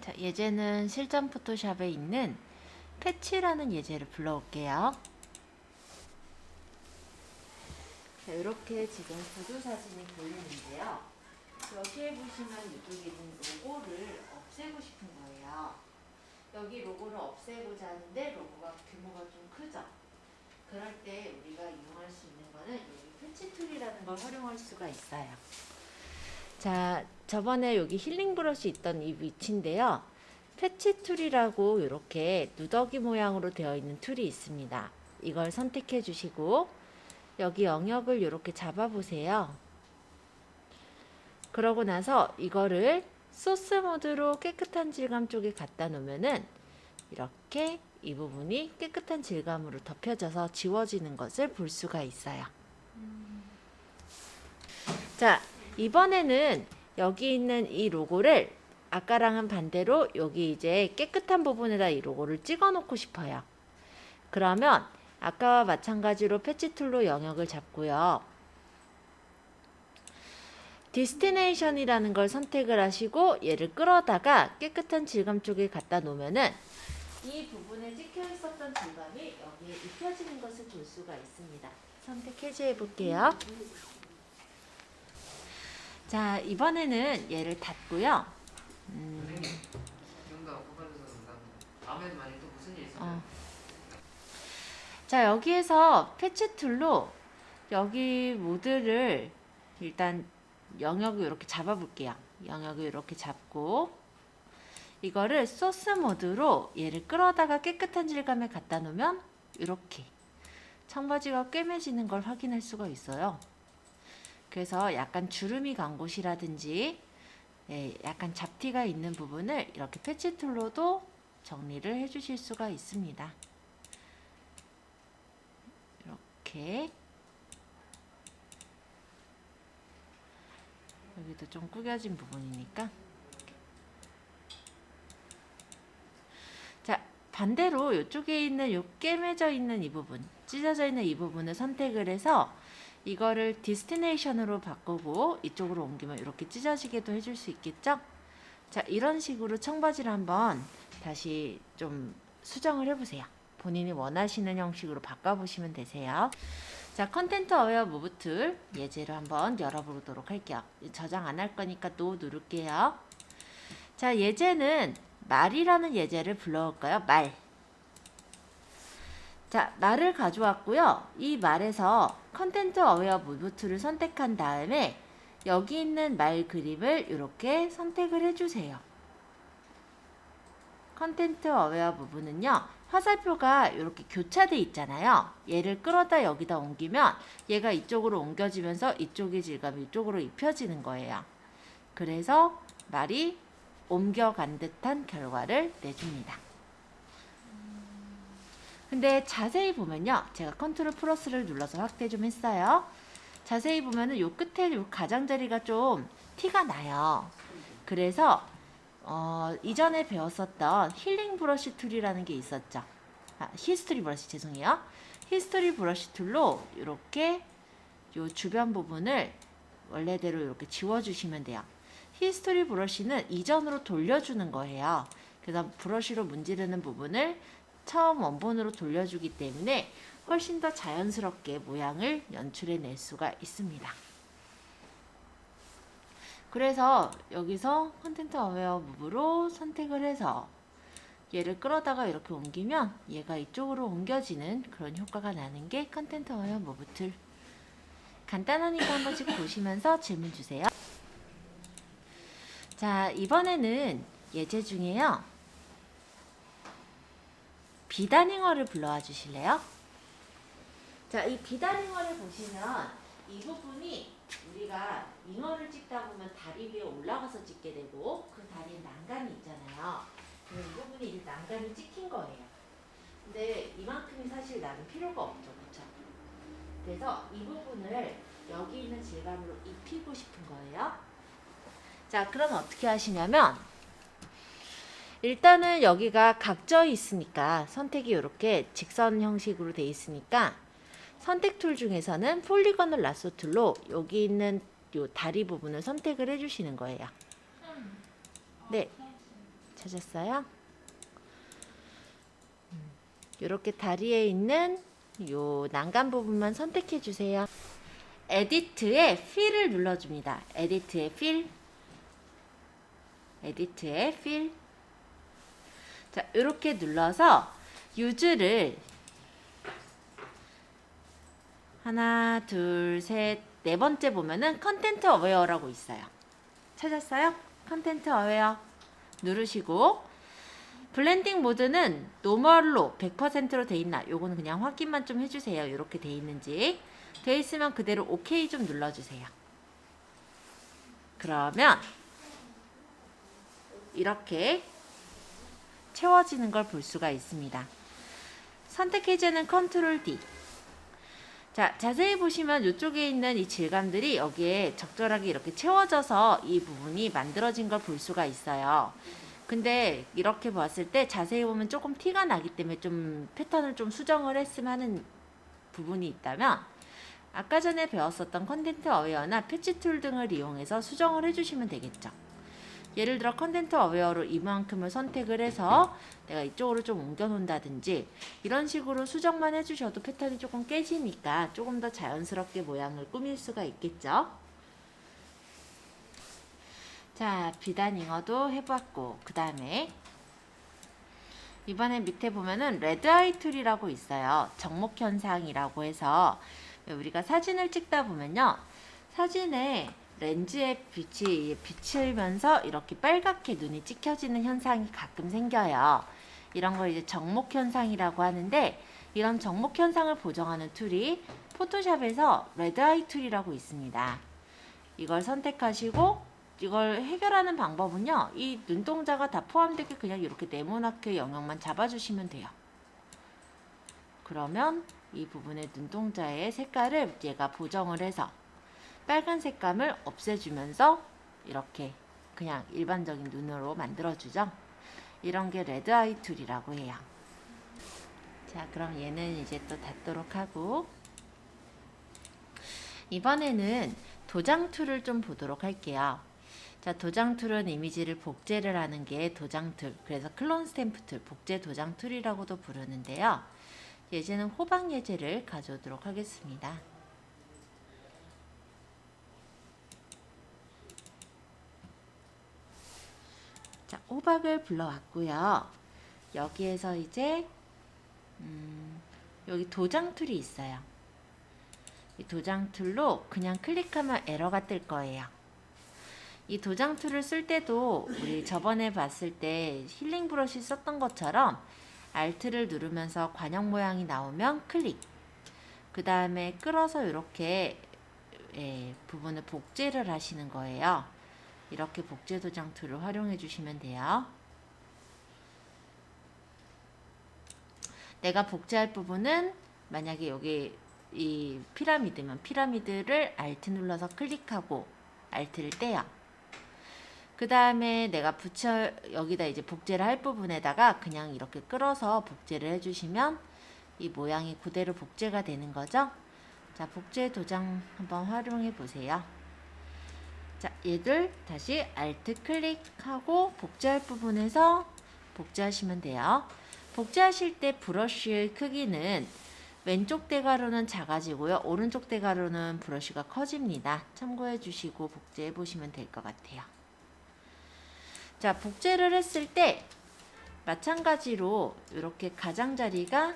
자, 예제는 실전 포토샵에 있는 패치라는 예제를 불러올게요. 자, 이렇게 지금 구두 사진이 보이는데요. 여기에 보시면 이쪽에 있는 로고를 없애고 싶은 거예요. 여기 로고를 없애고자 하는데 로고가 규모가 좀 크죠? 그럴 때 우리가 이용할 수 있는 거는 여기 패치 툴이라는 걸 활용할 수가 있어요. 자, 저번에 여기 힐링 브러쉬 있던 이 위치인데요. 패치 툴이라고 이렇게 누더기 모양으로 되어 있는 툴이 있습니다. 이걸 선택해 주시고 여기 영역을 이렇게 잡아 보세요. 그러고 나서 이거를 소스 모드로 깨끗한 질감 쪽에 갖다 놓으면은 이렇게 이 부분이 깨끗한 질감으로 덮여져서 지워지는 것을 볼 수가 있어요. 자, 이번에는 여기 있는 이 로고를 아까랑은 반대로 여기 이제 깨끗한 부분에다 이 로고를 찍어 놓고 싶어요. 그러면 아까와 마찬가지로 패치 툴로 영역을 잡고요. 디스티네이션이라는 걸 선택을 하시고 얘를 끌어다가 깨끗한 질감 쪽에 갖다 놓으면은 이 부분에 찍혀 있었던 질감이 여기에 입혀지는 것을 볼 수가 있습니다. 선택 해제해 볼게요. 자, 이번에는 얘를 닫고요. 자, 여기에서 패치 툴로 여기 모드를 일단 영역을 이렇게 잡아 볼게요. 영역을 이렇게 잡고 이거를 소스 모드로 얘를 끌어다가 깨끗한 질감에 갖다 놓으면 이렇게 청바지가 꿰매지는 걸 확인할 수가 있어요. 그래서 약간 주름이 간 곳이라든지 약간 잡티가 있는 부분을 이렇게 패치 툴로도 정리를 해 주실 수가 있습니다. 이렇게 여기도 좀 구겨진 부분이니까. 자, 반대로 이쪽에 있는 요 깨매져 있는 이 부분, 찢어져 있는 이 부분을 선택을 해서 이거를 디스티네이션으로 바꾸고 이쪽으로 옮기면 이렇게 찢어지게도 해줄 수 있겠죠? 자, 이런 식으로 청바지를 한번 다시 좀 수정을 해보세요. 본인이 원하시는 형식으로 바꿔보시면 되세요. 자, 컨텐트 어웨어 무브 툴 예제로 한번 열어보도록 할게요. 저장 안 할 거니까 노 누를게요. 자, 예제는 말이라는 예제를 불러올까요? 말. 자, 말을 가져왔고요. 이 말에서 컨텐트 어웨어 무브 툴을 선택한 다음에 여기 있는 말 그림을 이렇게 선택을 해주세요. 컨텐트 어웨어 부분은요. 화살표가 이렇게 교차돼 있잖아요. 얘를 끌어다 여기다 옮기면 얘가 이쪽으로 옮겨지면서 이쪽의 질감이 이쪽으로 입혀지는 거예요. 그래서 말이 옮겨간 듯한 결과를 내줍니다. 근데 자세히 보면요. 제가 컨트롤 플러스를 눌러서 확대 좀 했어요. 자세히 보면은 요 끝에 요 가장자리가 좀 티가 나요. 그래서 이전에 배웠었던 힐링 브러쉬 툴이라는 게 있었죠. 히스토리 브러쉬 죄송해요. 히스토리 브러쉬 툴로 이렇게 요 주변 부분을 원래대로 이렇게 지워주시면 돼요. 히스토리 브러쉬는 이전으로 돌려주는 거예요. 그래서 브러쉬로 문지르는 부분을 처음 원본으로 돌려주기 때문에 훨씬 더 자연스럽게 모양을 연출해낼 수가 있습니다. 그래서 여기서 컨텐트 어웨어 무브로 선택을 해서 얘를 끌어다가 이렇게 옮기면 얘가 이쪽으로 옮겨지는 그런 효과가 나는 게 컨텐트 어웨어 무브 툴. 간단하니까 한 번씩 보시면서 질문 주세요. 자, 이번에는 예제 중에요. 비단잉어를 불러와 주실래요? 자, 이 비단잉어를 보시면 이 부분이 우리가 잉어를 찍다 보면 다리 위에 올라가서 찍게 되고 그 다리에 난간이 있잖아요. 이 부분이 이제 난간이 찍힌 거예요. 근데 이만큼이 사실 나는 필요가 없죠. 그렇죠? 그래서 이 부분을 여기 있는 질감으로 입히고 싶은 거예요. 자, 그럼 어떻게 하시냐면 일단은 여기가 각져 있으니까 선택이 이렇게 직선 형식으로 돼 있으니까 선택 툴 중에서는 폴리건을 라sso 툴로 여기 있는 요 다리 부분을 선택을 해주시는 거예요. 네. 찾았어요? 이렇게 다리에 있는 요 난간 부분만 선택해 주세요. 에디트의 필을 눌러줍니다. 에디트의 필. 에디트의 필. 자, 이렇게 눌러서 유즈를 하나, 둘, 셋, 네 번째 보면은 컨텐트 어웨어라고 있어요. 찾았어요? 컨텐트 어웨어 누르시고 블렌딩 모드는 노멀로 100%로 돼 있나? 요거는 그냥 확인만 좀 해주세요. 이렇게 돼 있는지. 돼 있으면 그대로 OK 좀 눌러주세요. 그러면 이렇게 채워지는 걸 볼 수가 있습니다. 선택 해제는 컨트롤 D. 자, 자세히 보시면 이쪽에 있는 이 질감들이 여기에 적절하게 이렇게 채워져서 이 부분이 만들어진 걸 볼 수가 있어요. 근데 이렇게 봤을 때 자세히 보면 조금 티가 나기 때문에 좀 패턴을 좀 수정을 했으면 하는 부분이 있다면 아까 전에 배웠었던 컨텐트 어웨어나 패치 툴 등을 이용해서 수정을 해주시면 되겠죠. 예를 들어 컨텐트 어웨어로 이만큼을 선택을 해서 내가 이쪽으로 좀 옮겨 놓는다든지 이런 식으로 수정만 해주셔도 패턴이 조금 깨지니까 조금 더 자연스럽게 모양을 꾸밀 수가 있겠죠. 자, 비단 잉어도 해봤고 그 다음에 이번에 밑에 보면은 레드 아이 툴이라고 있어요. 적목 현상이라고 해서 우리가 사진을 찍다 보면요. 사진에 렌즈에 빛이 비치면서 이렇게 빨갛게 눈이 찍혀지는 현상이 가끔 생겨요. 이런 걸 이제 적목 현상이라고 하는데 이런 적목 현상을 보정하는 툴이 포토샵에서 레드 아이 툴이라고 있습니다. 이걸 선택하시고 이걸 해결하는 방법은요. 이 눈동자가 다 포함되게 그냥 이렇게 네모나게 영역만 잡아주시면 돼요. 그러면 이 부분의 눈동자의 색깔을 얘가 보정을 해서 빨간 색감을 없애주면서 이렇게 그냥 일반적인 눈으로 만들어주죠. 이런 게 레드 아이 툴이라고 해요. 자, 그럼 얘는 이제 또 닫도록 하고 이번에는 도장 툴을 좀 보도록 할게요. 자, 도장 툴은 이미지를 복제를 하는 게 도장 툴, 그래서 클론 스탬프 툴, 복제 도장 툴이라고도 부르는데요. 예제는 호박 예제를 가져오도록 하겠습니다. 자, 호박을 불러왔고요. 여기에서 이제 여기 도장 툴이 있어요. 이 도장 툴로 그냥 클릭하면 에러가 뜰 거예요. 이 도장 툴을 쓸 때도 우리 저번에 봤을 때 힐링 브러쉬 썼던 것처럼 Alt를 누르면서 관형 모양이 나오면 클릭. 그 다음에 끌어서 이렇게 부분을 복제를 하시는 거예요. 이렇게 복제 도장 툴을 활용해 주시면 돼요. 내가 복제할 부분은 만약에 여기 이 피라미드면 피라미드를 Alt 눌러서 클릭하고 Alt를 떼요. 그 다음에 내가 여기다 이제 복제를 할 부분에다가 그냥 이렇게 끌어서 복제를 해주시면 이 모양이 그대로 복제가 되는 거죠. 자, 복제 도장 한번 활용해 보세요. 자, 얘들 다시 Alt 클릭하고 복제할 부분에서 복제하시면 돼요. 복제하실 때 브러쉬의 크기는 왼쪽 대괄호는 작아지고요. 오른쪽 대괄호는 브러쉬가 커집니다. 참고해 주시고 복제해 보시면 될 것 같아요. 자, 복제를 했을 때 마찬가지로 이렇게 가장자리가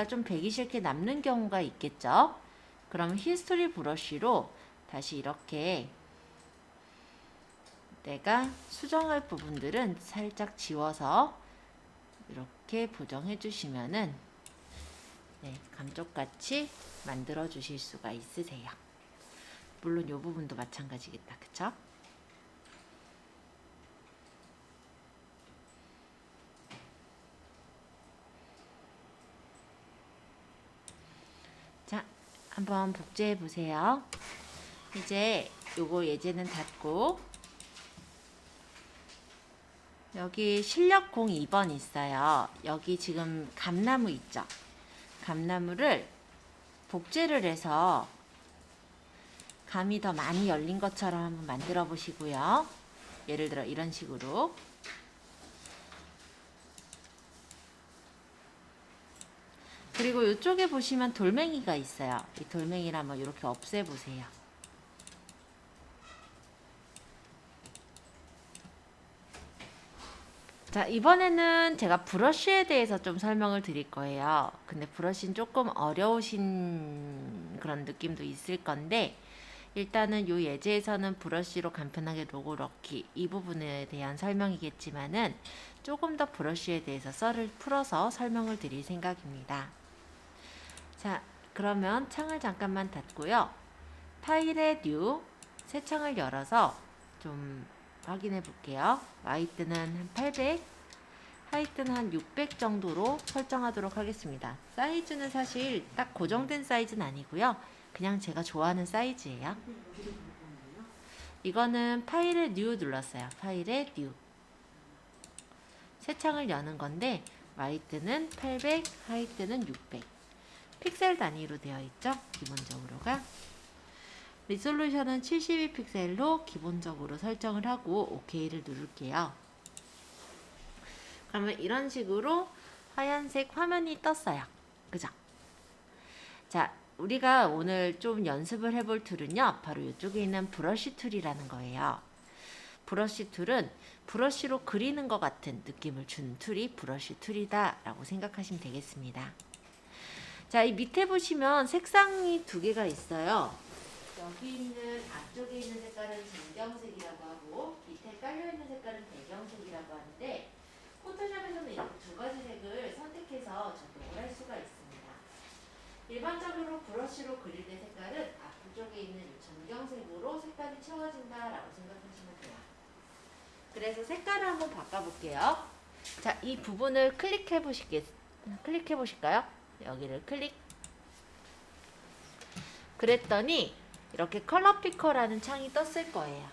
좀 배기 싫게 남는 경우가 있겠죠. 그럼 히스토리 브러쉬로 다시 이렇게 내가 수정할 부분들은 살짝 지워서 이렇게 보정해 주시면은 감쪽같이 만들어 주실 수가 있으세요. 물론 이 부분도 마찬가지겠다. 그쵸? 자, 한번 복제해 보세요. 이제 요거 예제는 닫고 여기 실력 02번 있어요. 여기 지금 감나무 있죠? 감나무를 복제를 해서 감이 더 많이 열린 것처럼 한번 만들어 보시고요. 예를 들어 이런 식으로. 그리고 이쪽에 보시면 돌멩이가 있어요. 이 돌멩이를 한번 이렇게 없애보세요. 자, 이번에는 제가 브러쉬에 대해서 좀 설명을 드릴 거예요. 근데 브러쉬는 조금 어려우신 그런 느낌도 있을 건데, 일단은 이 예제에서는 브러쉬로 간편하게 로고 넣기 이 부분에 대한 설명이겠지만은 조금 더 브러쉬에 대해서 썰을 풀어서 설명을 드릴 생각입니다. 자, 그러면 창을 잠깐만 닫고요. 파일의 뉴 새 창을 열어서 좀 확인해 볼게요. 와이드는 한 800, 하이트는 한 600 정도로 설정하도록 하겠습니다. 사이즈는 사실 딱 고정된 사이즈는 아니고요. 그냥 제가 좋아하는 사이즈예요. 이거는 파일의 뉴 눌렀어요. 파일의 뉴. 새 창을 여는 건데 와이드는 800, 하이트는 600. 픽셀 단위로 되어 있죠. 기본적으로가. 리솔루션은 72픽셀로 기본적으로 설정을 하고 OK를 누를게요. 그러면 이런 식으로 하얀색 화면이 떴어요. 그죠? 자, 우리가 오늘 좀 연습을 해볼 툴은요. 바로 이쪽에 있는 브러쉬 툴이라는 거예요. 브러쉬 툴은 브러쉬로 그리는 것 같은 느낌을 준 툴이 브러쉬 툴이다 라고 생각하시면 되겠습니다. 자, 이 밑에 보시면 색상이 두 개가 있어요. 여기 있는 앞쪽에 있는 색깔은 정경색이라고 하고 밑에 깔려있는 색깔은 배경색이라고 하는데 포토샵에서는 이렇게 두 가지 색을 선택해서 적용을 할 수가 있습니다. 일반적으로 브러쉬로 그릴 때 색깔은 앞쪽에 있는 이 정경색으로 색깔이 채워진다라고 생각하시면 돼요. 그래서 색깔을 한번 바꿔볼게요. 자, 이 부분을 클릭해 보실까요? 여기를 클릭. 그랬더니 이렇게 컬러 피커라는 창이 떴을 거예요.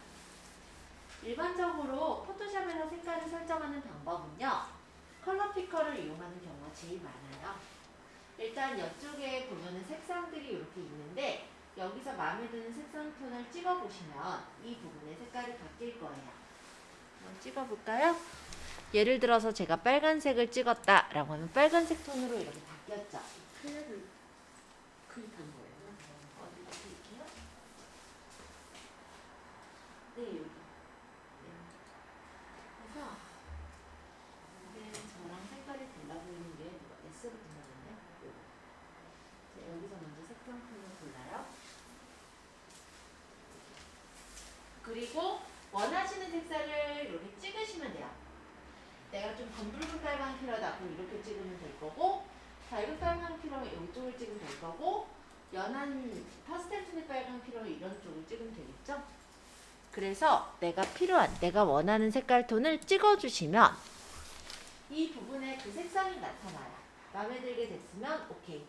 일반적으로 포토샵에서 색깔을 설정하는 방법은요. 컬러 피커를 이용하는 경우가 제일 많아요. 일단 이쪽에 보면은 색상들이 이렇게 있는데 여기서 마음에 드는 색상 톤을 찍어보시면 이 부분의 색깔이 바뀔 거예요. 한번 찍어볼까요? 예를 들어서 제가 빨간색을 찍었다라고 하면 빨간색 톤으로 이렇게 바뀌었죠. 클릭을 클릭한 거예요. 어디 클릭해요? 네, 여기. 네. 그래서 이게 저랑 색깔이 달라 보이는 게 누가 S로 불렀는데 여기서 먼저 색상 톤을 골라요. 그리고 원하시는 색깔을 이렇게 찍으시면 돼요. 내가 좀 검붉은 빨강이 필요하다. 그럼 이렇게 찍으면 될 거고, 밝은 빨강이 필요하면 이쪽을 찍으면 될 거고, 연한 파스텔 톤의 빨강이 필요하면 이런 쪽을 찍으면 되겠죠? 그래서 내가 원하는 색깔 톤을 찍어주시면 이 부분에 그 색상이 나타나요. 마음에 들게 됐으면 오케이.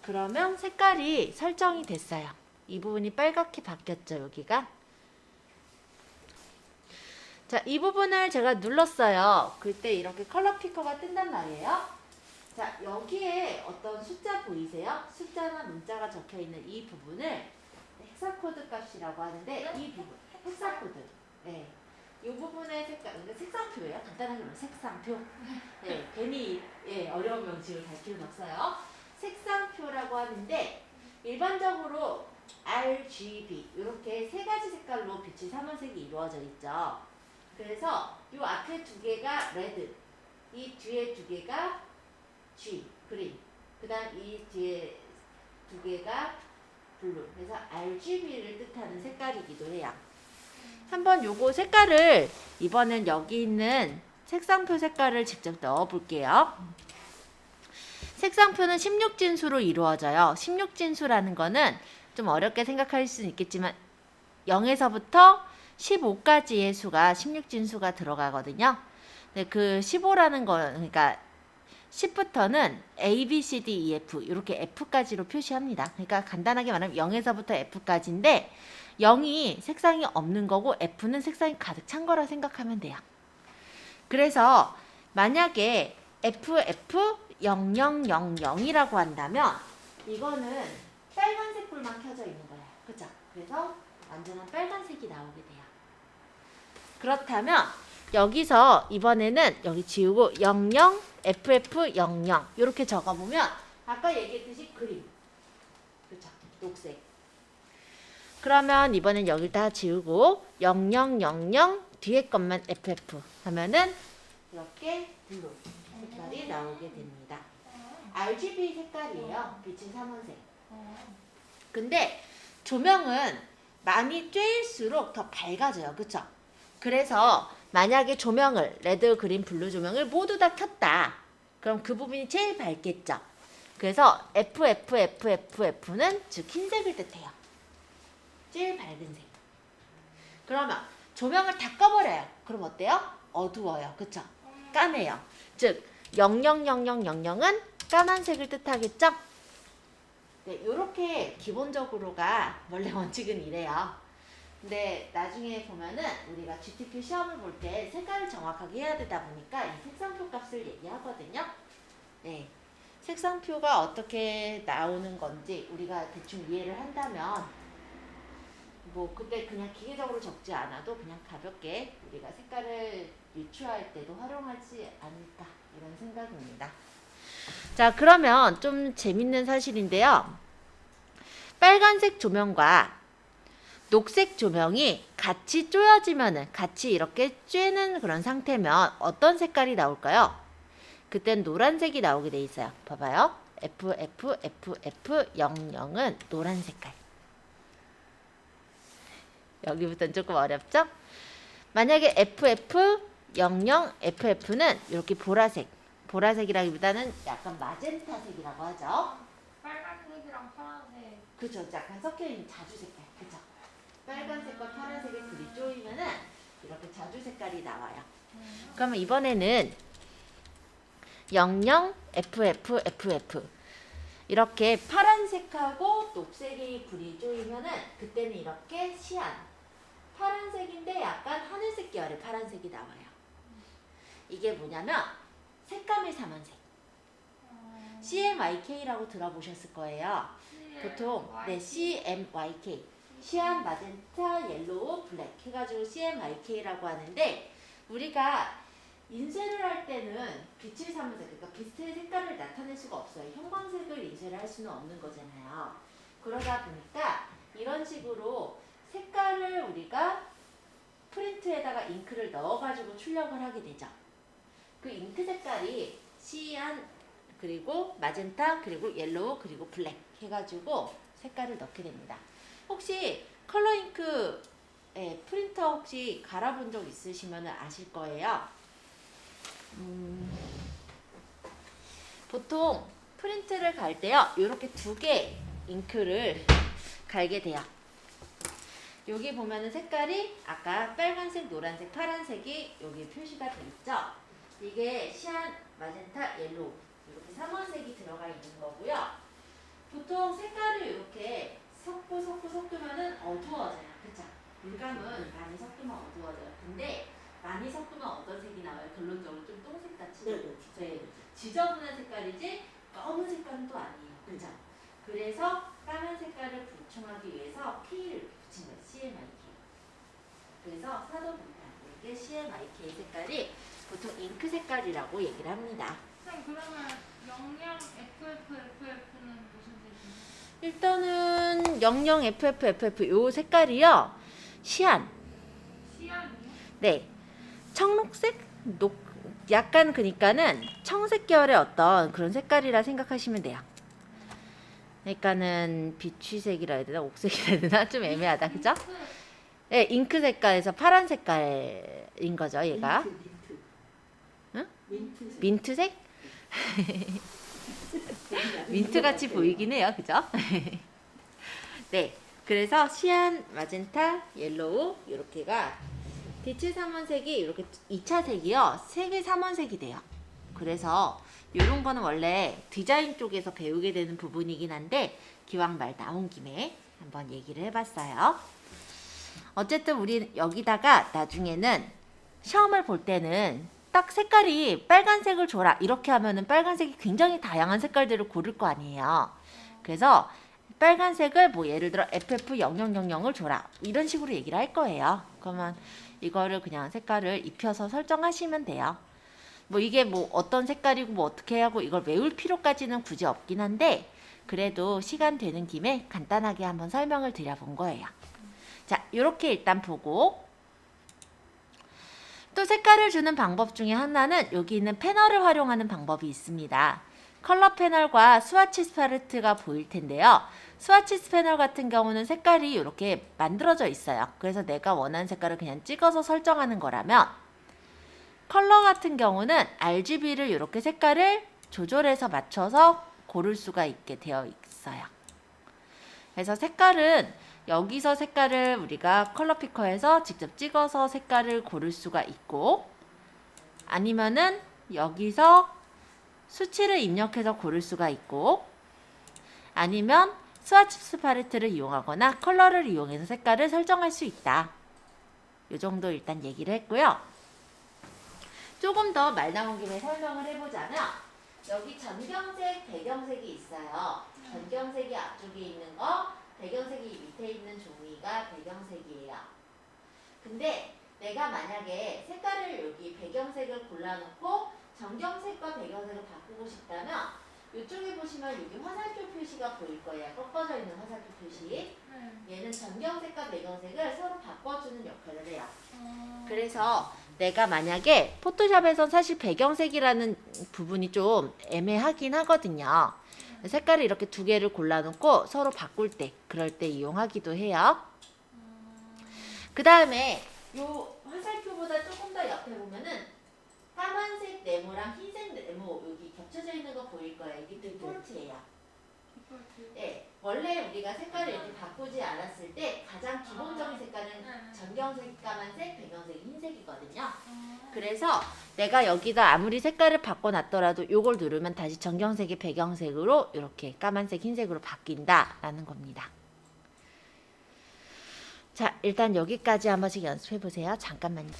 그러면 색깔이 설정이 됐어요. 이 부분이 빨갛게 바뀌었죠, 여기가. 자, 이 부분을 제가 눌렀어요. 그때 이렇게 컬러 피커가 뜬단 말이에요. 자, 여기에 어떤 숫자 보이세요? 숫자나 문자가 적혀 있는 이 부분을 헥사코드 값이라고 하는데 이 부분, 헥사코드. 네. 이 부분의 색깔, 그러니까 색상표예요. 간단하게 말하면 색상표. 네, 괜히 어려운 명칭을 갈 필요는 없어요. 색상표라고 하는데 일반적으로 RGB 이렇게 세 가지 색깔로 빛의 삼원색이 이루어져 있죠. 그래서 이 앞에 두 개가 레드, 이 뒤에 두 개가 G, 그린, 그 다음 이 뒤에 두 개가 블루. 그래서 RGB를 뜻하는 색깔이기도 해요. 한번 요거 색깔을 이번엔 여기 있는 색상표 색깔을 직접 넣어 볼게요. 색상표는 16진수로 이루어져요. 16진수라는 거는 좀 어렵게 생각할 수는 있겠지만 0에서부터 15까지의 수가 16진수가 들어가거든요. 근데 그 15라는 거, 그러니까 10부터는 A, B, C, D, E, F 이렇게 F까지로 표시합니다. 그러니까 간단하게 말하면 0에서부터 F까지인데 0이 색상이 없는 거고 F는 색상이 가득 찬 거라 생각하면 돼요. 그래서 만약에 FF0000이라고 한다면 이거는 빨간색 불만 켜져 있는 거예요. 그죠? 그래서 완전한 빨간색이 나오게 돼요. 그렇다면 여기서 이번에는 여기 지우고 00, FF 00 이렇게 적어보면 아까 얘기했듯이 그림. 그렇죠? 녹색. 그러면 이번엔 여기를 다 지우고 0000 뒤에 것만 FF 하면은 이렇게 블루 색깔이 나오게 됩니다. RGB 색깔이에요. 빛의 삼원색. 근데 조명은 많이 쬐일수록 더 밝아져요. 그쵸? 그래서 만약에 조명을 레드, 그린, 블루 조명을 모두 다 켰다. 그럼 그 부분이 제일 밝겠죠. 그래서 FFFFF는 즉 흰색을 뜻해요. 제일 밝은 색. 그러면 조명을 다 꺼버려요. 그럼 어때요? 어두워요. 그쵸? 까매요. 즉 000000은 까만색을 뜻하겠죠? 네, 이렇게 기본적으로가 원래 원칙은 이래요. 근데 나중에 보면은 우리가 GTQ 시험을 볼 때 색깔을 정확하게 해야 되다 보니까 이 색상표 값을 얘기하거든요. 네, 색상표가 어떻게 나오는 건지 우리가 대충 이해를 한다면 뭐 그때 그냥 기계적으로 적지 않아도 그냥 가볍게 우리가 색깔을 유추할 때도 활용하지 않을까 이런 생각입니다. 자, 그러면 좀 재밌는 사실인데요. 빨간색 조명과 녹색 조명이 같이 쪼여지면은 같이 이렇게 쬐는 그런 상태면 어떤 색깔이 나올까요? 그땐 노란색이 나오게 돼 있어요. 봐봐요. FFFF00은 노란 색깔. 여기부터는 조금 어렵죠? 만약에 FF00 FF는 이렇게 보라색. 보라색이라기보다는 약간 마젠타색이라고 하죠. 빨간색이랑 파란색. 그죠? 약간 섞여있는 자주 색깔. 그죠? 빨간색과 파란색의 불이 쪼이면은 이렇게 자주 색깔이 나와요. 그러면 이번에는 00 FF FF 이렇게 파란색하고 녹색이 불이 쪼이면은 그때는 이렇게 시안 파란색인데 약간 하늘색 계열의 파란색이 나와요. 이게 뭐냐면 색감의 삼원색. CMYK라고 들어보셨을 거예요. 보통 네, CMYK 시안, 마젠타, 옐로우, 블랙 해가지고 CMYK라고 하는데 우리가 인쇄를 할 때는 빛의 삼원색, 그러니까 빛의 색깔을 나타낼 수가 없어요. 형광색을 인쇄를 할 수는 없는 거잖아요. 그러다 보니까 이런 식으로 색깔을 우리가 프린트에다가 잉크를 넣어가지고 출력을 하게 되죠. 그 잉크 색깔이 시안, 그리고 마젠타, 그리고 옐로우, 그리고 블랙 해가지고 색깔을 넣게 됩니다. 혹시 컬러 잉크 프린터 혹시 갈아본 적 있으시면 아실 거예요. 보통 프린트를 갈 때요, 이렇게 두 개 잉크를 갈게 돼요. 여기 보면은 색깔이 아까 빨간색, 노란색, 파란색이 여기 표시가 돼 있죠. 이게 시안, 마젠타, 옐로우 이렇게 삼원색이 들어가 있는 거고요. 보통 색깔을 이렇게 섞으면은 어두워져요. 그쵸? 물감은 많이 섞으면 어두워져요. 근데 많이 섞으면 어떤 색이 나와요? 결론적으로 좀 똥색 같이. 네. 지저분한 색깔이지 검은 색깔은 또 아니에요. 그죠? 그래서 까만 색깔을 보충하기 위해서 K를 붙인 거예요. CMYK. 그래서 사도분판 이게 CMYK 색깔이 보통 잉크 색깔이라고 얘기를 합니다. 쌤 그러면 00FFFF는 무슨 색이에요? 일단은 00FFFF 요 색깔이요. 시안. 시안이요? 네. 청록색? 약간 그러니까는 청색 계열의 어떤 그런 색깔이라 생각하시면 돼요. 그러니까는 비취색이라 해야 되나? 옥색이라 해야 되나? 좀 애매하다. 그죠? 네, 잉크 색깔에서 파란 색깔인 거죠, 얘가. 민트. 응? 민트색. 민트색? 민트 같이 보이긴 해요. 그죠? 네. 그래서 시안, 마젠타, 옐로우 이렇게가 빛의 삼원색이 이렇게 2차 색이요. 색의 삼원색이 돼요. 그래서 이런 거는 원래 디자인 쪽에서 배우게 되는 부분이긴 한데 기왕 말 나온 김에 한번 얘기를 해봤어요. 어쨌든 우리 여기다가 나중에는 시험을 볼 때는 딱 색깔이 빨간색을 줘라 이렇게 하면은 빨간색이 굉장히 다양한 색깔들을 고를 거 아니에요. 그래서 빨간색을 뭐 예를 들어 FF0000을 줘라. 이런 식으로 얘기를 할 거예요. 그러면 이거를 그냥 색깔을 입혀서 설정하시면 돼요. 뭐 이게 뭐 어떤 색깔이고 뭐 어떻게 하고 이걸 외울 필요까지는 굳이 없긴 한데 그래도 시간 되는 김에 간단하게 한번 설명을 드려본 거예요. 자, 이렇게 일단 보고 또 색깔을 주는 방법 중에 하나는 여기 있는 패널을 활용하는 방법이 있습니다. 컬러 패널과 스와치 팔레트가 보일 텐데요. 스와치 패널 같은 경우는 색깔이 이렇게 만들어져 있어요. 그래서 내가 원하는 색깔을 그냥 찍어서 설정하는 거라면 컬러 같은 경우는 RGB를 이렇게 색깔을 조절해서 맞춰서 고를 수가 있게 되어 있어요. 그래서 색깔은 여기서 색깔을 우리가 컬러 피커에서 직접 찍어서 색깔을 고를 수가 있고 아니면은 여기서 수치를 입력해서 고를 수가 있고 아니면 스와치 팔레트를 이용하거나 컬러를 이용해서 색깔을 설정할 수 있다. 이 정도 일단 얘기를 했고요. 조금 더 말 나온 김에 설명을 해보자면 여기 전경색, 배경색이 있어요. 전경색이 앞쪽에 있는 거, 배경색이 밑에 있는 종이가 배경색이에요. 근데 내가 만약에 색깔을 여기 배경색을 골라놓고 전경색과 배경색을 바꾸고 싶다면 이쪽에 보시면 여기 화살표 표시가 보일 거예요. 꺾어져 있는 화살표 표시. 얘는 전경색과 배경색을 서로 바꿔주는 역할을 해요. 그래서 내가 만약에 포토샵에선 사실 배경색이라는 부분이 좀 애매하긴 하거든요. 색깔을 이렇게 두 개를 골라놓고 서로 바꿀 때, 그럴 때 이용하기도 해요. 그 다음에 요 화살표보다 조금 더 옆에 보면은 까만색 네모랑 흰색 네모 여기 겹쳐져 있는 거 보일 거예요. 이게 디폴트예요. 네, 원래 우리가 색깔을 이렇게 바꾸지 않았을 때 가장 기본적인 색깔은 전경색, 까만색, 배경색, 흰색이거든요. 그래서 내가 여기다 아무리 색깔을 바꿔놨더라도 이걸 누르면 다시 전경색이 배경색으로 이렇게 까만색, 흰색으로 바뀐다라는 겁니다. 자, 일단 여기까지 한 번씩 연습해보세요. 잠깐만요.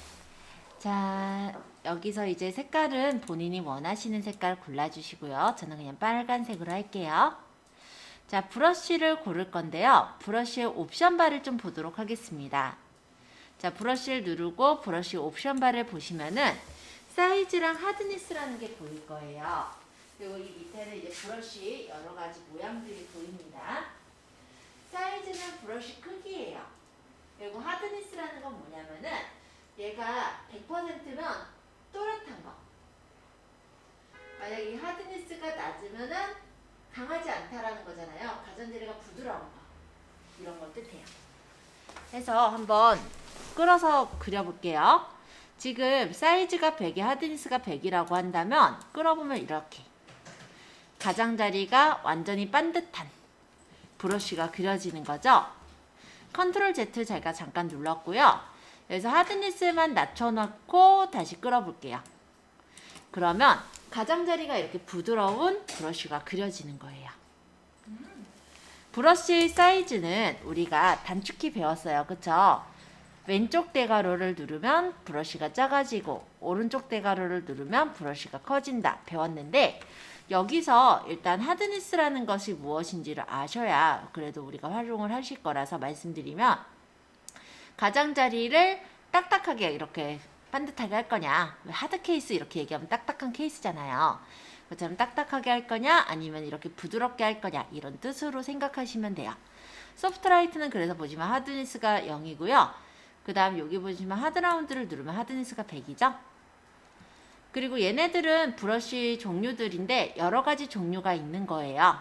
자, 여기서 이제 색깔은 본인이 원하시는 색깔 골라주시고요. 저는 그냥 빨간색으로 할게요. 자, 브러쉬를 고를 건데요. 브러쉬의 옵션 바를 좀 보도록 하겠습니다. 자, 브러쉬를 누르고 브러쉬 옵션 바를 보시면은 사이즈랑 하드니스라는 게 보일 거예요. 그리고 이 밑에는 이제 브러쉬 여러 가지 모양들이 보입니다. 사이즈는 브러쉬 크기예요. 그리고 하드니스라는 건 뭐냐면은 얘가 100%면 또렷한 거. 만약 이 하드니스가 낮으면은 강하지 않다라는 거잖아요. 가전제리가 부드러운 거. 이런 걸 뜻해요. 해서 한번 끌어서 그려볼게요. 지금 사이즈가 100에 하드니스가 100이라고 한다면 끌어보면 이렇게 가장자리가 완전히 반듯한 브러쉬가 그려지는 거죠. 컨트롤 Z 제가 잠깐 눌렀고요. 그래서 하드니스만 낮춰놓고 다시 끌어볼게요. 그러면 가장자리가 이렇게 부드러운 브러쉬가 그려지는 거예요. 브러쉬 사이즈는 우리가 단축키 배웠어요. 그쵸? 왼쪽 대괄호를 누르면 브러쉬가 작아지고 오른쪽 대괄호를 누르면 브러쉬가 커진다 배웠는데 여기서 일단 하드니스라는 것이 무엇인지를 아셔야 그래도 우리가 활용을 하실 거라서 말씀드리면 가장자리를 딱딱하게 이렇게 반듯하게 할 거냐, 하드 케이스 이렇게 얘기하면 딱딱한 케이스잖아요. 그처럼 딱딱하게 할 거냐 아니면 이렇게 부드럽게 할 거냐 이런 뜻으로 생각하시면 돼요. 소프트라이트는 그래서 보시면 하드니스가 0이고요. 그 다음 여기 보시면 하드라운드를 누르면 하드니스가 100이죠. 그리고 얘네들은 브러쉬 종류들인데 여러 가지 종류가 있는 거예요.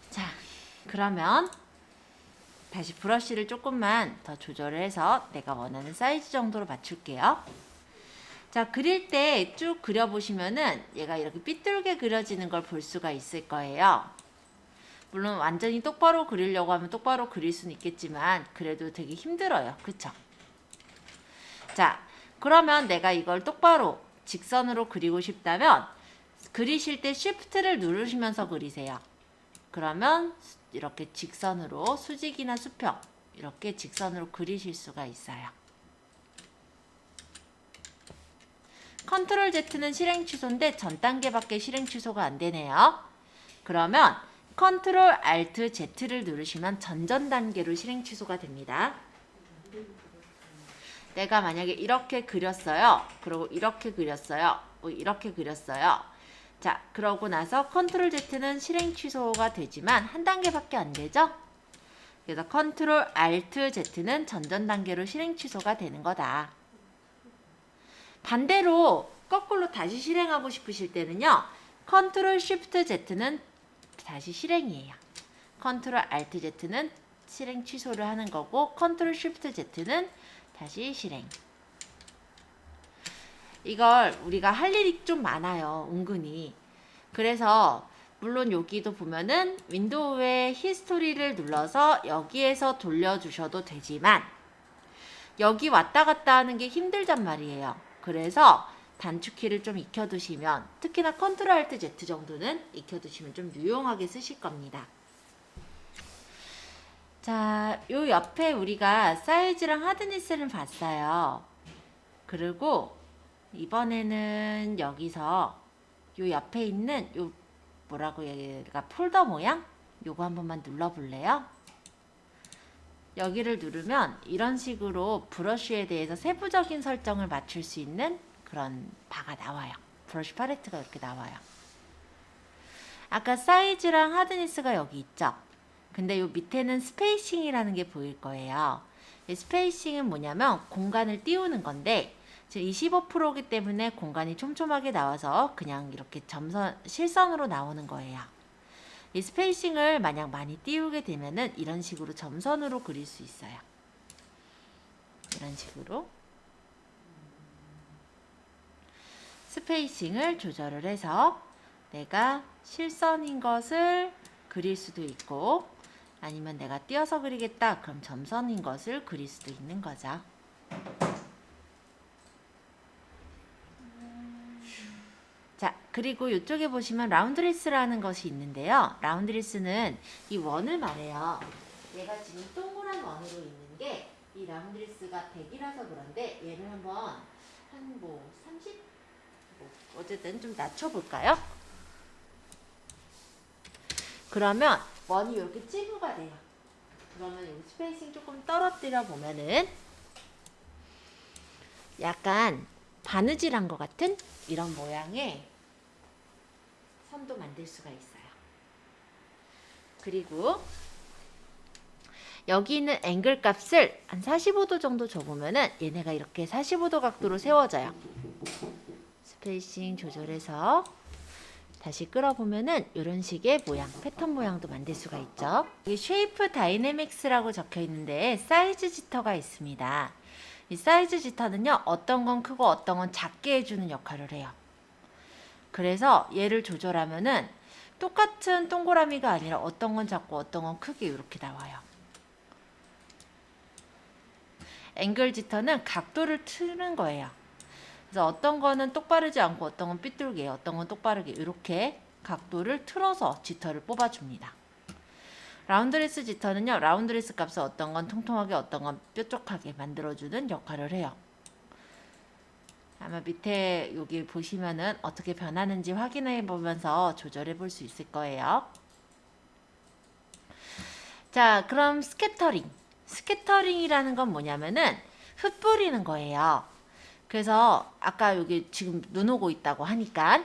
자, 그러면 다시 브러쉬를 조금만 더 조절을 해서 내가 원하는 사이즈 정도로 맞출게요. 자, 그릴 때 쭉 그려보시면은 얘가 이렇게 삐뚤게 그려지는 걸 볼 수가 있을 거예요. 물론 완전히 똑바로 그리려고 하면 똑바로 그릴 수는 있겠지만 그래도 되게 힘들어요. 그쵸? 자, 그러면 내가 이걸 똑바로 직선으로 그리고 싶다면 그리실 때 Shift를 누르시면서 그리세요. 그러면 이렇게 직선으로 수직이나 수평 이렇게 직선으로 그리실 수가 있어요. 컨트롤 Z는 실행 취소인데 전 단계밖에 실행 취소가 안 되네요. 그러면 컨트롤 Alt Z를 누르시면 전전 단계로 실행 취소가 됩니다. 내가 만약에 이렇게 그렸어요. 그리고 이렇게 그렸어요. 이렇게 그렸어요. 자, 그러고 나서 컨트롤 Z는 실행 취소가 되지만 한 단계밖에 안 되죠? 그래서 컨트롤 Alt Z는 전전 단계로 실행 취소가 되는 거다. 반대로 거꾸로 다시 실행하고 싶으실 때는요. 컨트롤 Shift Z는 다시 실행이에요. 컨트롤 Alt Z는 실행 취소를 하는 거고 컨트롤 Shift Z는 다시 실행. 이걸 우리가 할 일이 좀 많아요. 은근히. 그래서 물론 여기도 보면은 윈도우의 히스토리를 눌러서 여기에서 돌려주셔도 되지만 여기 왔다 갔다 하는 게 힘들단 말이에요. 그래서 단축키를 좀 익혀두시면 특히나 컨트롤 Alt Z 정도는 익혀두시면 좀 유용하게 쓰실 겁니다. 자, 요 옆에 우리가 사이즈랑 하드니스를 봤어요. 그리고 이번에는 여기서 요 옆에 있는 요 뭐라고 얘가 폴더 모양? 요거 한 번만 눌러볼래요? 여기를 누르면 이런 식으로 브러쉬에 대해서 세부적인 설정을 맞출 수 있는 그런 바가 나와요. 브러쉬 팔레트가 이렇게 나와요. 아까 사이즈랑 하드니스가 여기 있죠? 근데 요 밑에는 스페이싱이라는 게 보일 거예요. 이 스페이싱은 뭐냐면 공간을 띄우는 건데 지금 25%이기 때문에 공간이 촘촘하게 나와서 그냥 이렇게 실선으로 나오는 거예요. 이 스페이싱을 만약 많이 띄우게 되면은 이런 식으로 점선으로 그릴 수 있어요. 이런 식으로 스페이싱을 조절을 해서 내가 실선인 것을 그릴 수도 있고 아니면 내가 띄어서 그리겠다 그럼 점선인 것을 그릴 수도 있는 거죠. 자, 그리고 이쪽에 보시면 라운드리스라는 것이 있는데요. 라운드리스는 이 원을 말해요. 얘가 지금 동그란 원으로 있는 게 이 라운드리스가 100이라서 그런데 얘를 한번 한 30? 어쨌든 좀 낮춰볼까요? 그러면 원이 이렇게 찌부가 돼요. 그러면 여기 스페이싱 조금 떨어뜨려 보면은 약간 바느질한 것 같은 이런 모양의 선도 만들 수가 있어요. 그리고 여기 있는 앵글 값을 한 45도 정도 줘보면은 얘네가 이렇게 45도 각도로 세워져요. 스페이싱 조절해서 다시 끌어보면은 이런 식의 모양, 패턴 모양도 만들 수가 있죠. 여기 쉐이프 다이내믹스라고 적혀 있는데 사이즈 지터가 있습니다. 이 사이즈 지터는요, 어떤 건 크고 어떤 건 작게 해주는 역할을 해요. 그래서 얘를 조절하면은 똑같은 동그라미가 아니라 어떤 건 작고 어떤 건 크게 이렇게 나와요. 앵글 지터는 각도를 트는 거예요. 그래서 어떤 거는 똑바르지 않고 어떤 건 삐뚤게, 어떤 건 똑바르게 이렇게 각도를 틀어서 지터를 뽑아줍니다. 라운드리스 지터는요, 라운드리스 값을 어떤 건 통통하게, 어떤 건 뾰족하게 만들어주는 역할을 해요. 아마 밑에 여기 보시면은 어떻게 변하는지 확인해 보면서 조절해 볼 수 있을 거예요. 자, 그럼 스캐터링. 스캐터링이라는 건 뭐냐면은 흩뿌리는 거예요. 그래서 아까 여기 지금 눈 오고 있다고 하니까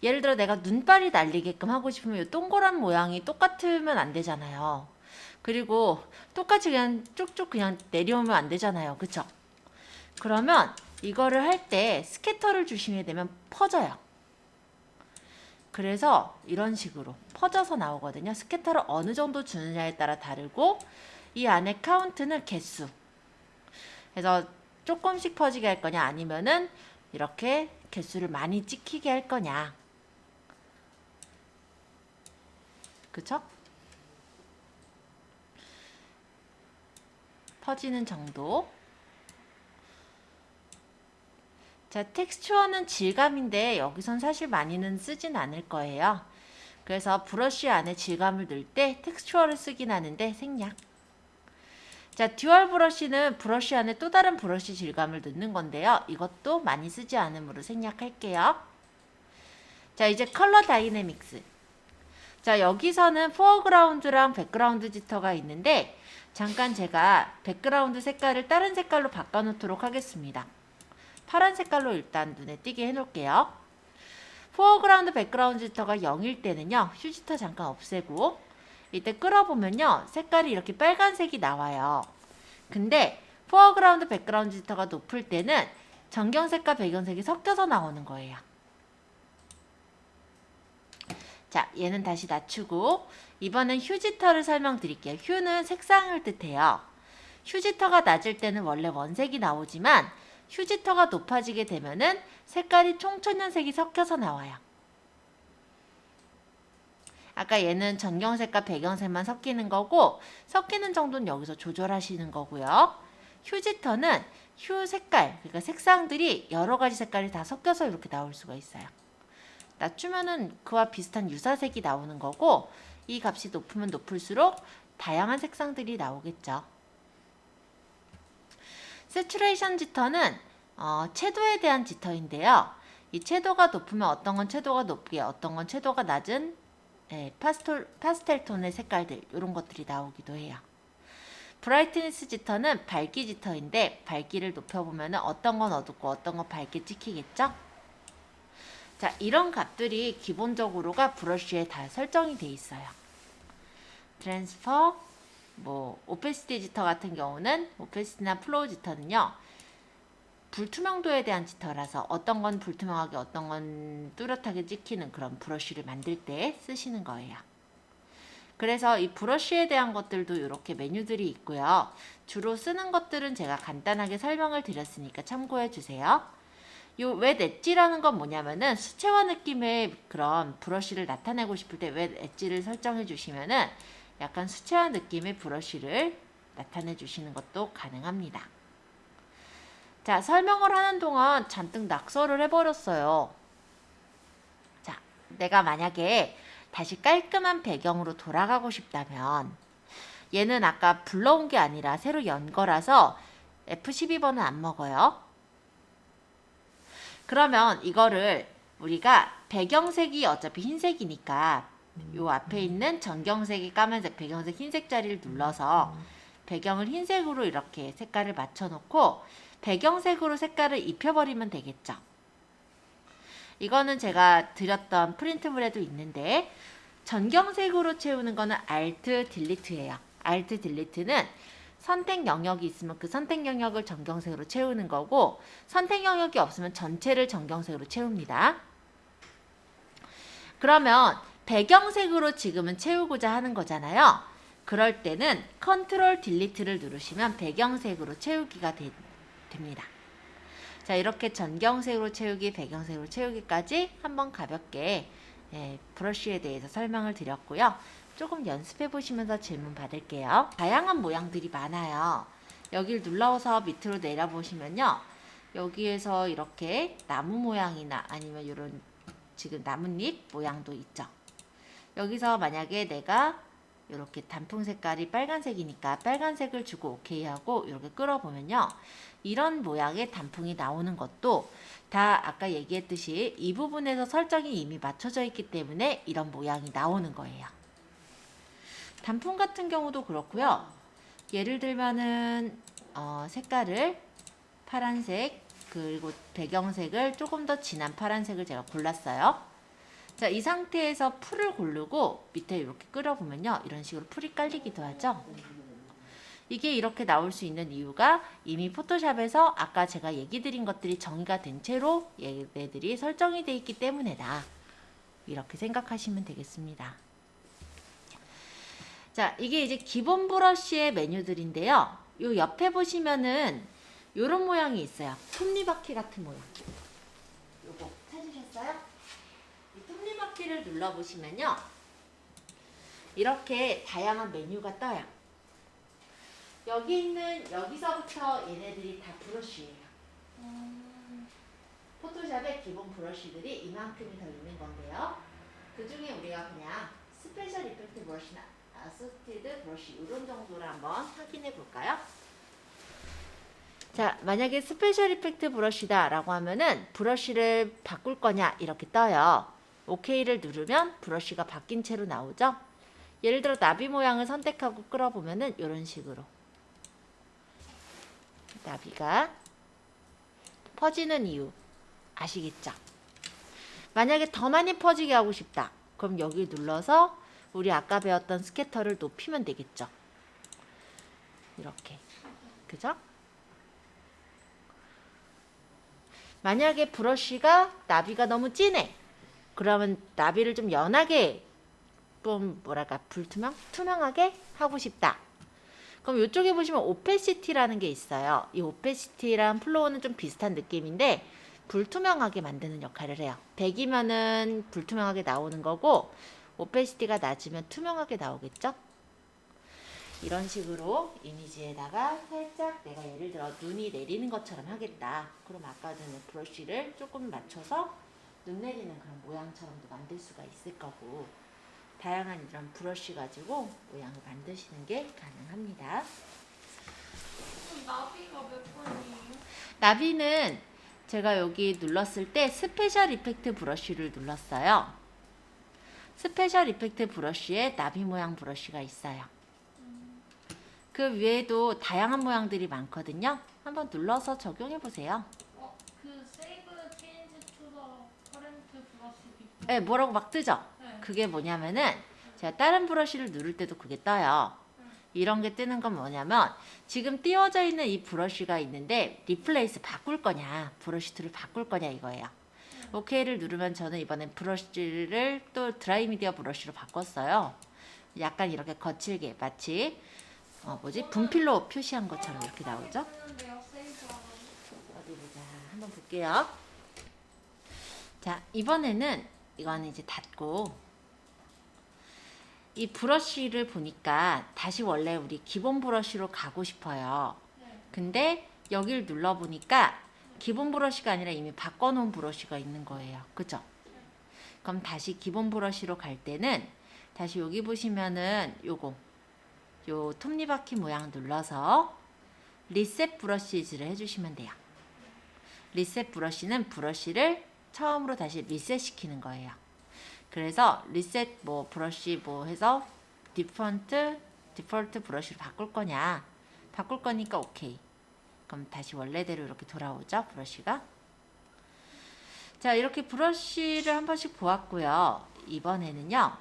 예를 들어 내가 눈발이 날리게끔 하고 싶으면 이 동그란 모양이 똑같으면 안 되잖아요. 그리고 똑같이 그냥 쭉쭉 그냥 내려오면 안 되잖아요. 그쵸? 그러면 이거를 할 때 스캐터를 주시게 되면 퍼져요. 그래서 이런 식으로 퍼져서 나오거든요. 스캐터를 어느 정도 주느냐에 따라 다르고 이 안에 카운트는 개수. 그래서 조금씩 퍼지게 할 거냐 아니면은 이렇게 개수를 많이 찍히게 할 거냐. 그쵸? 퍼지는 정도. 자, 텍스처는 질감인데 여기선 사실 많이는 쓰진 않을 거예요. 그래서 브러쉬 안에 질감을 넣을 때 텍스처를 쓰긴 하는데 생략. 자, 듀얼 브러쉬는 브러쉬 안에 또 다른 브러쉬 질감을 넣는 건데요. 이것도 많이 쓰지 않으므로 생략할게요. 자, 이제 컬러 다이내믹스. 자, 여기서는 포어그라운드랑 백그라운드 지터가 있는데 잠깐 제가 백그라운드 색깔을 다른 색깔로 바꿔놓도록 하겠습니다. 파란 색깔로 일단 눈에 띄게 해놓을게요. 포어그라운드 백그라운드 지터가 0일 때는요. 휴지터 잠깐 없애고 이때 끌어보면요. 색깔이 이렇게 빨간색이 나와요. 근데 포어그라운드 백그라운드 지터가 높을 때는 전경색과 배경색이 섞여서 나오는 거예요. 자, 얘는 다시 낮추고 이번엔 휴지터를 설명드릴게요. 휴는 색상을 뜻해요. 휴지터가 낮을 때는 원래 원색이 나오지만 휴지터가 높아지게 되면은 색깔이 총천연색이 섞여서 나와요. 아까 얘는 전경색과 배경색만 섞이는 거고 섞이는 정도는 여기서 조절하시는 거고요. 휴지터는 휴 색깔, 그러니까 색상들이 여러 가지 색깔이 다 섞여서 이렇게 나올 수가 있어요. 낮추면은 그와 비슷한 유사색이 나오는 거고 이 값이 높으면 높을수록 다양한 색상들이 나오겠죠. 세츄레이션 지터는 채도에 대한 지터인데요. 이 채도가 높으면 어떤 건 채도가 높게, 어떤 건 채도가 낮은 파스텔 톤의 색깔들 이런 것들이 나오기도 해요. 브라이트니스 지터는 밝기 지터인데 밝기를 높여보면 어떤 건 어둡고 어떤 건 밝게 찍히겠죠? 자, 이런 값들이 기본적으로가 브러쉬에 다 설정이 돼 있어요. 트랜스퍼, 오페시티 지터 같은 경우는 오페시티나 플로우 지터는요. 불투명도에 대한 지터라서 어떤 건 불투명하게 어떤 건 뚜렷하게 찍히는 그런 브러쉬를 만들 때 쓰시는 거예요. 그래서 이 브러쉬에 대한 것들도 이렇게 메뉴들이 있고요. 주로 쓰는 것들은 제가 간단하게 설명을 드렸으니까 참고해 주세요. 요 웻 엣지라는 건 뭐냐면은 수채화 느낌의 그런 브러쉬를 나타내고 싶을 때 웻 엣지를 설정해 주시면은 약간 수채화 느낌의 브러쉬를 나타내 주시는 것도 가능합니다. 자, 설명을 하는 동안 잔뜩 낙서를 해버렸어요. 자, 내가 만약에 다시 깔끔한 배경으로 돌아가고 싶다면 얘는 아까 불러온 게 아니라 새로 연 거라서 F12번은 안 먹어요. 그러면 이거를 우리가 배경색이 어차피 흰색이니까 요 앞에 있는 전경색이 까만색, 배경색 흰색 자리를 눌러서 배경을 흰색으로 이렇게 색깔을 맞춰놓고 배경색으로 색깔을 입혀버리면 되겠죠. 이거는 제가 드렸던 프린트물에도 있는데 전경색으로 채우는 거는 Alt Delete예요. Alt Delete는 선택 영역이 있으면 그 선택 영역을 전경색으로 채우는 거고 선택 영역이 없으면 전체를 전경색으로 채웁니다. 그러면 배경색으로 지금은 채우고자 하는 거잖아요. 그럴 때는 Ctrl Delete를 누르시면 배경색으로 채우기가 됩니다. 자, 이렇게 전경색으로 채우기, 배경색으로 채우기까지 한번 가볍게 브러쉬에 대해서 설명을 드렸고요. 조금 연습해 보시면서 질문 받을게요. 다양한 모양들이 많아요. 여기를 눌러서 밑으로 내려보시면요. 여기에서 이렇게 나무 모양이나 아니면 이런 지금 나뭇잎 모양도 있죠. 여기서 만약에 내가 이렇게 단풍 색깔이 빨간색이니까 빨간색을 주고 오케이 하고 이렇게 끌어보면요. 이런 모양의 단풍이 나오는 것도 다 아까 얘기했듯이 이 부분에서 설정이 이미 맞춰져 있기 때문에 이런 모양이 나오는 거예요. 단풍 같은 경우도 그렇고요. 예를 들면은 색깔을 파란색 그리고 배경색을 조금 더 진한 파란색을 제가 골랐어요. 자, 이 상태에서 풀을 고르고 밑에 이렇게 끌어보면요. 이런 식으로 풀이 깔리기도 하죠. 이게 이렇게 나올 수 있는 이유가 이미 포토샵에서 아까 제가 얘기 드린 것들이 정의가 된 채로 얘네들이 설정이 되어 있기 때문이다. 이렇게 생각하시면 되겠습니다. 자, 이게 이제 기본 브러쉬의 메뉴들인데요. 요 옆에 보시면은 요런 모양이 있어요. 톱니바퀴 같은 모양. 요거 찾으셨어요? 이 톱니바퀴를 눌러보시면요. 이렇게 다양한 메뉴가 떠요. 여기 있는 여기서부터 얘네들이 다 브러쉬예요. 포토샵의 기본 브러쉬들이 이만큼이 더 있는 건데요. 그 중에 우리가 그냥 스페셜 이펙트 브러쉬나 아스티드 브러쉬 이런 정도를 한번 확인해 볼까요? 자, 만약에 스페셜 이펙트 브러쉬다 라고 하면은 브러쉬를 바꿀 거냐 이렇게 떠요. OK를 누르면 브러쉬가 바뀐 채로 나오죠. 예를 들어 나비 모양을 선택하고 끌어보면은 이런 식으로 나비가 퍼지는 이유 아시겠죠? 만약에 더 많이 퍼지게 하고 싶다. 그럼 여기 눌러서 우리 아까 배웠던 스캐터를 높이면 되겠죠. 이렇게. 그죠? 만약에 브러쉬가 나비가 너무 진해. 그러면 나비를 좀 연하게 좀 뭐랄까 투명하게 하고 싶다. 그럼 이쪽에 보시면 오페시티라는 게 있어요. 이 오페시티랑 플로우는 좀 비슷한 느낌인데 불투명하게 만드는 역할을 해요. 100이면은 불투명하게 나오는 거고 오페시티가 낮으면 투명하게 나오겠죠? 이런 식으로 이미지에다가 살짝 내가 예를 들어 눈이 내리는 것처럼 하겠다. 그럼 아까 전에 브러쉬를 조금 맞춰서 눈 내리는 그런 모양처럼도 만들 수가 있을 거고 다양한 이런 브러쉬 가지고 모양을 만드시는 게 가능합니다. 그럼 나비가 몇 번이에요? 나비는 제가 여기 눌렀을 때 스페셜 이펙트 브러쉬를 눌렀어요. 스페셜 이펙트 브러쉬에 나비 모양 브러쉬가 있어요. 그 위에도 다양한 모양들이 많거든요. 한번 눌러서 적용해 보세요. 그 세이브 체인지 투더 커렌트 브러쉬 비트. 네, 뭐라고 막 뜨죠? 네. 그게 뭐냐면은 제가 다른 브러쉬를 누를 때도 그게 떠요. 이런 게 뜨는 건 뭐냐면 지금 띄워져 있는 이 브러쉬가 있는데 리플레이스 바꿀 거냐 브러쉬 툴을 바꿀 거냐 이거예요. OK를 누르면 저는 이번엔 브러쉬를 또 드라이 미디어 브러쉬로 바꿨어요. 약간 이렇게 거칠게 마치 분필로 표시한 것처럼 이렇게 나오죠. 했는데요, 세이브하고. 어디 보자. 한번 볼게요. 자, 이번에는 이거는 이제 닫고 이 브러쉬를 보니까 다시 원래 우리 기본 브러쉬로 가고 싶어요. 근데 여기를 눌러보니까 기본 브러쉬가 아니라 이미 바꿔놓은 브러쉬가 있는 거예요. 그죠? 그럼 다시 기본 브러쉬로 갈 때는 다시 여기 보시면은 요 톱니바퀴 모양 눌러서 리셋 브러쉬즈를 해주시면 돼요. 리셋 브러쉬는 브러쉬를 처음으로 다시 리셋 시키는 거예요. 그래서 리셋 브러쉬 해서 디폴트 브러쉬로 바꿀 거냐 바꿀 거니까 오케이. 그럼 다시 원래대로 이렇게 돌아오죠 브러쉬가. 자, 이렇게 브러쉬를 한 번씩 보았고요. 이번에는요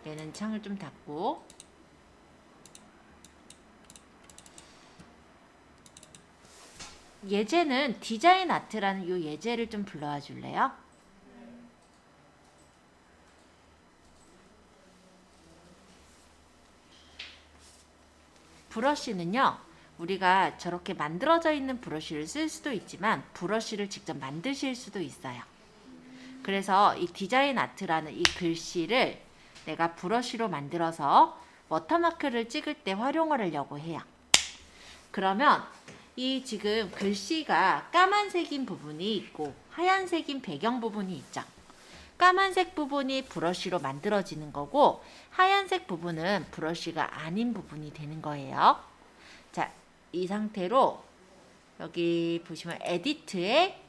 얘는 창을 좀 닫고 예제는 디자인 아트라는 이 예제를 좀 불러와 줄래요? 브러쉬는요 우리가 저렇게 만들어져 있는 브러쉬를 쓸 수도 있지만 브러쉬를 직접 만드실 수도 있어요. 그래서 이 디자인 아트라는 이 글씨를 내가 브러쉬로 만들어서 워터마크를 찍을 때 활용을 하려고 해요. 그러면 이 지금 글씨가 까만색인 부분이 있고 하얀색인 배경 부분이 있죠. 까만색 부분이 브러쉬로 만들어지는 거고 하얀색 부분은 브러쉬가 아닌 부분이 되는 거예요. 자, 이 상태로 여기 보시면 에디트에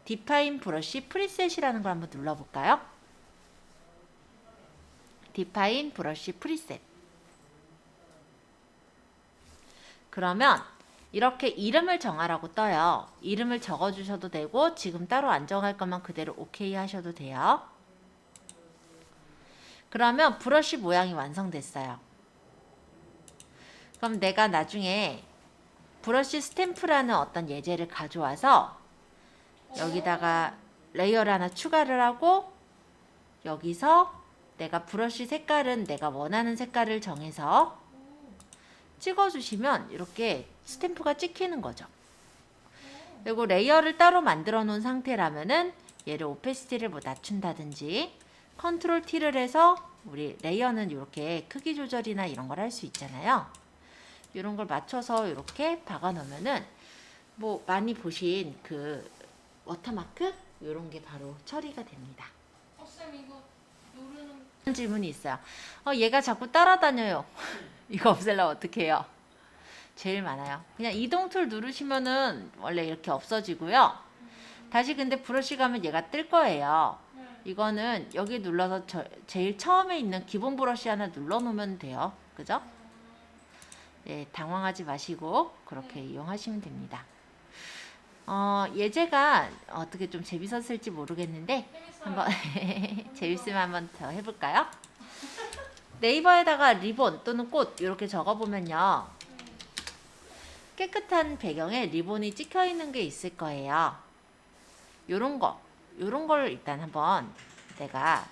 디파인 브러쉬 프리셋이라는 걸 한번 눌러볼까요? 디파인 브러쉬 프리셋. 그러면 이렇게 이름을 정하라고 떠요. 이름을 적어주셔도 되고 지금 따로 안 정할 거면 그대로 OK 하셔도 돼요. 그러면 브러쉬 모양이 완성됐어요. 그럼 내가 나중에 브러쉬 스탬프라는 어떤 예제를 가져와서 여기다가 레이어를 하나 추가를 하고 여기서 내가 브러쉬 색깔은 내가 원하는 색깔을 정해서 찍어주시면 이렇게 스탬프가 찍히는 거죠. 그리고 레이어를 따로 만들어 놓은 상태라면은 얘를 오페시티를 낮춘다든지 컨트롤 T를 해서 우리 레이어는 이렇게 크기 조절이나 이런 걸 할 수 있잖아요. 이런 걸 맞춰서 이렇게 박아 놓으면은 많이 보신 그 워터마크 이런 게 바로 처리가 됩니다. 쌤 이거 누르는 질문이 있어요. 얘가 자꾸 따라다녀요. 이거 없애려면 어떻게 해요? 제일 많아요. 그냥 이동 툴 누르시면은 원래 이렇게 없어지고요. 다시 근데 브러쉬 가면 얘가 뜰 거예요. 이거는 여기 눌러서 제일 처음에 있는 기본 브러쉬 하나 눌러놓으면 돼요. 그죠? 예, 당황하지 마시고 그렇게 이용하시면 됩니다. 예제가 어떻게 좀 재밌었을지 모르겠는데 한번 재밌으면 한번 더 해볼까요? 네이버에다가 리본 또는 꽃 이렇게 적어보면요. 깨끗한 배경에 리본이 찍혀 있는 게 있을 거예요. 요런 걸 일단 한번 내가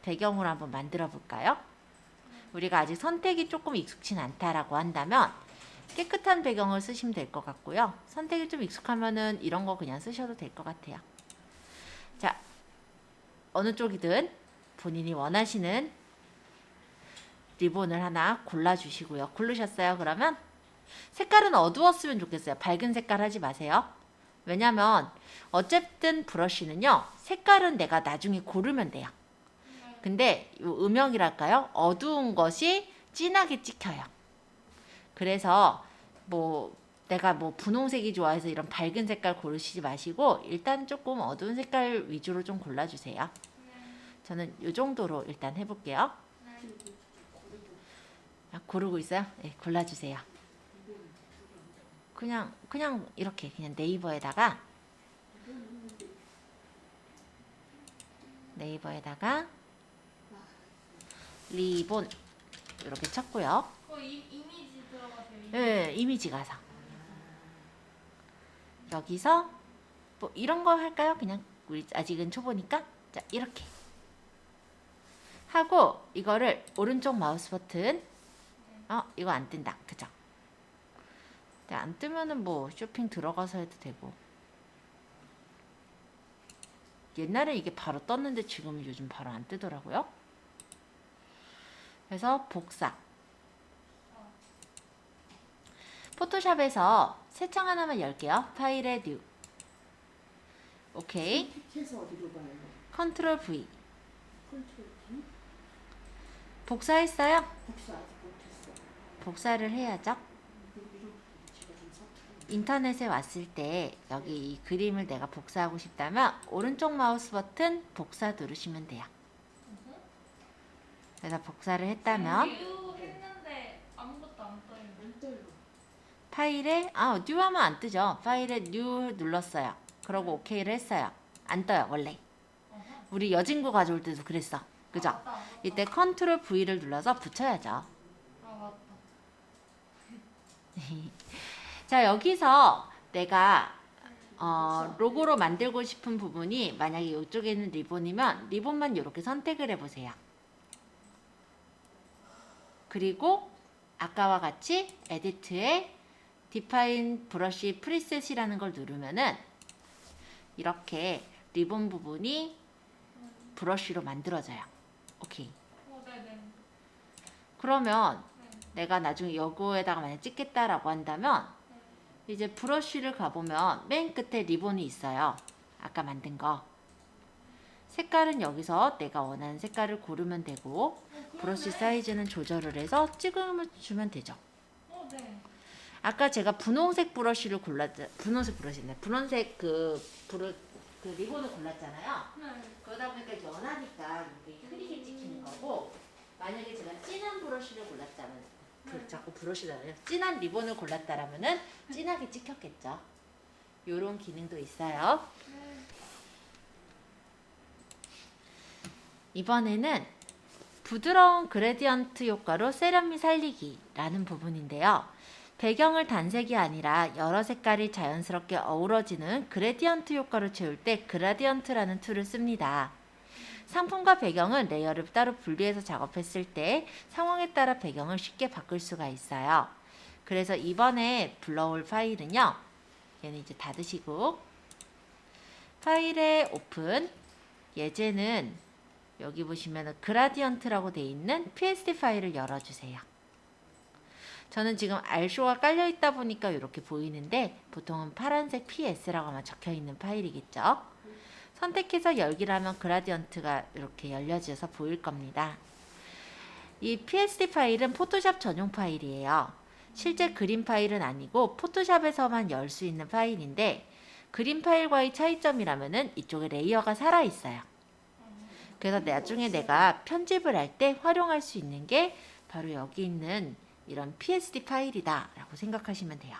배경으로 한번 만들어 볼까요? 우리가 아직 선택이 조금 익숙진 않다라고 한다면 깨끗한 배경을 쓰시면 될 것 같고요. 선택이 좀 익숙하면은 이런 거 그냥 쓰셔도 될 것 같아요. 자, 어느 쪽이든 본인이 원하시는 리본을 하나 골라주시고요. 고르셨어요? 그러면 색깔은 어두웠으면 좋겠어요. 밝은 색깔 하지 마세요. 왜냐면 어쨌든 브러쉬는요. 색깔은 내가 나중에 고르면 돼요. 근데 이 음영이랄까요? 어두운 것이 진하게 찍혀요. 그래서 뭐 내가 뭐 분홍색이 좋아해서 이런 밝은 색깔 고르시지 마시고 일단 조금 어두운 색깔 위주로 좀 골라주세요. 저는 이 정도로 일단 해볼게요. 고르고 있어요? 네, 골라주세요. 그냥 이렇게 그냥 네이버에다가 리본 이렇게 쳤고요. 이미지 들어가세요. 네, 이미지 가서 여기서 뭐 이런 거 할까요? 그냥 우리 아직은 초보니까 자 이렇게 하고 이거를 오른쪽 마우스 버튼 이거 안 뜬다 그죠? 안 뜨면은 뭐 쇼핑 들어가서 해도 되고 옛날에 이게 바로 떴는데 지금은 요즘 바로 안 뜨더라고요. 그래서 복사 포토샵에서 새 창 하나만 열게요. 파일에 뉴 오케이 컨트롤 V 복사했어요? 복사를 해야죠. 인터넷에 왔을 때 여기 이 그림을 내가 복사하고 싶다면 오른쪽 마우스 버튼 복사 누르시면 돼요. 그래서 복사를 했다면 뉴 했는데 아무것도 안 떠요. 파일에 뉴 하면 안 뜨죠. 파일에 뉴 눌렀어요. 그러고 OK를 했어요. 안 떠요 원래. 우리 여진구 가져올 때도 그랬어. 그죠? 맞다. 이때 컨트롤 V를 눌러서 붙여야죠. 맞다. 자 여기서 내가 로고로 만들고 싶은 부분이 만약에 이쪽에 있는 리본이면 리본만 이렇게 선택을 해보세요. 그리고 아까와 같이 에디트에 디파인 브러쉬 프리셋이라는 걸 누르면은 이렇게 리본 부분이 브러쉬로 만들어져요. 오케이. 네네. 그러면 내가 나중에 여기에다가 만약 찍겠다라고 한다면 이제 브러쉬를 가보면 맨 끝에 리본이 있어요. 아까 만든 거. 색깔은 여기서 내가 원하는 색깔을 고르면 되고 브러쉬 사이즈는 조절을 해서 찍으면 주면 되죠. 네. 아까 제가 분홍색 브러쉬를 분홍색 그 리본을 골랐잖아요. 네. 그러다 보니까 연하니까 이게 흐리게 찍히는 거고 만약에 제가 진한 브러쉬를 골랐다면 자꾸 브러쉬잖아요. 진한 리본을 골랐다라면은 진하게 찍혔겠죠. 요런 기능도 있어요. 이번에는 부드러운 그레디언트 효과로 세련미 살리기라는 부분인데요. 배경을 단색이 아니라 여러 색깔이 자연스럽게 어우러지는 그레디언트 효과를 채울 때 그라디언트라는 툴을 씁니다. 상품과 배경은 레이어를 따로 분리해서 작업했을 때 상황에 따라 배경을 쉽게 바꿀 수가 있어요. 그래서 이번에 불러올 파일은요. 얘는 이제 닫으시고 파일에 오픈 예제는 여기 보시면 그라디언트라고 되어 있는 PSD 파일을 열어주세요. 저는 지금 알쇼가 깔려 있다 보니까 이렇게 보이는데 보통은 파란색 PS라고 아마 적혀 있는 파일이겠죠. 선택해서 열기를 하면 그라디언트가 이렇게 열려져서 보일 겁니다. 이 PSD 파일은 포토샵 전용 파일이에요. 실제 그림 파일은 아니고 포토샵에서만 열 수 있는 파일인데 그림 파일과의 차이점이라면은 이쪽에 레이어가 살아있어요. 그래서 나중에 내가 편집을 할 때 활용할 수 있는 게 바로 여기 있는 이런 PSD 파일이다 라고 생각하시면 돼요.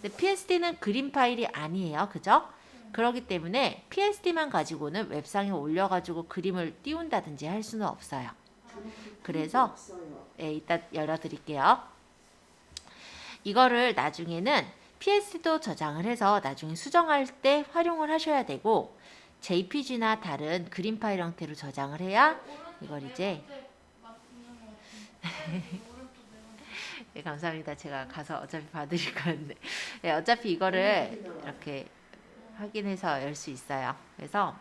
근데 PSD는 그림 파일이 아니에요. 그죠? 그렇기 때문에 PSD만 가지고는 웹상에 올려가지고 그림을 띄운다든지 할 수는 없어요. 그래서 이따 열어드릴게요. 이거를 나중에는 PSD도 저장을 해서 나중에 수정할 때 활용을 하셔야 되고 JPG나 다른 그림 파일 형태로 저장을 해야 이걸 이제 네, 감사합니다. 제가 가서 어차피 받으실 건데 네, 어차피 이거를 이렇게 확인해서 열 수 있어요. 그래서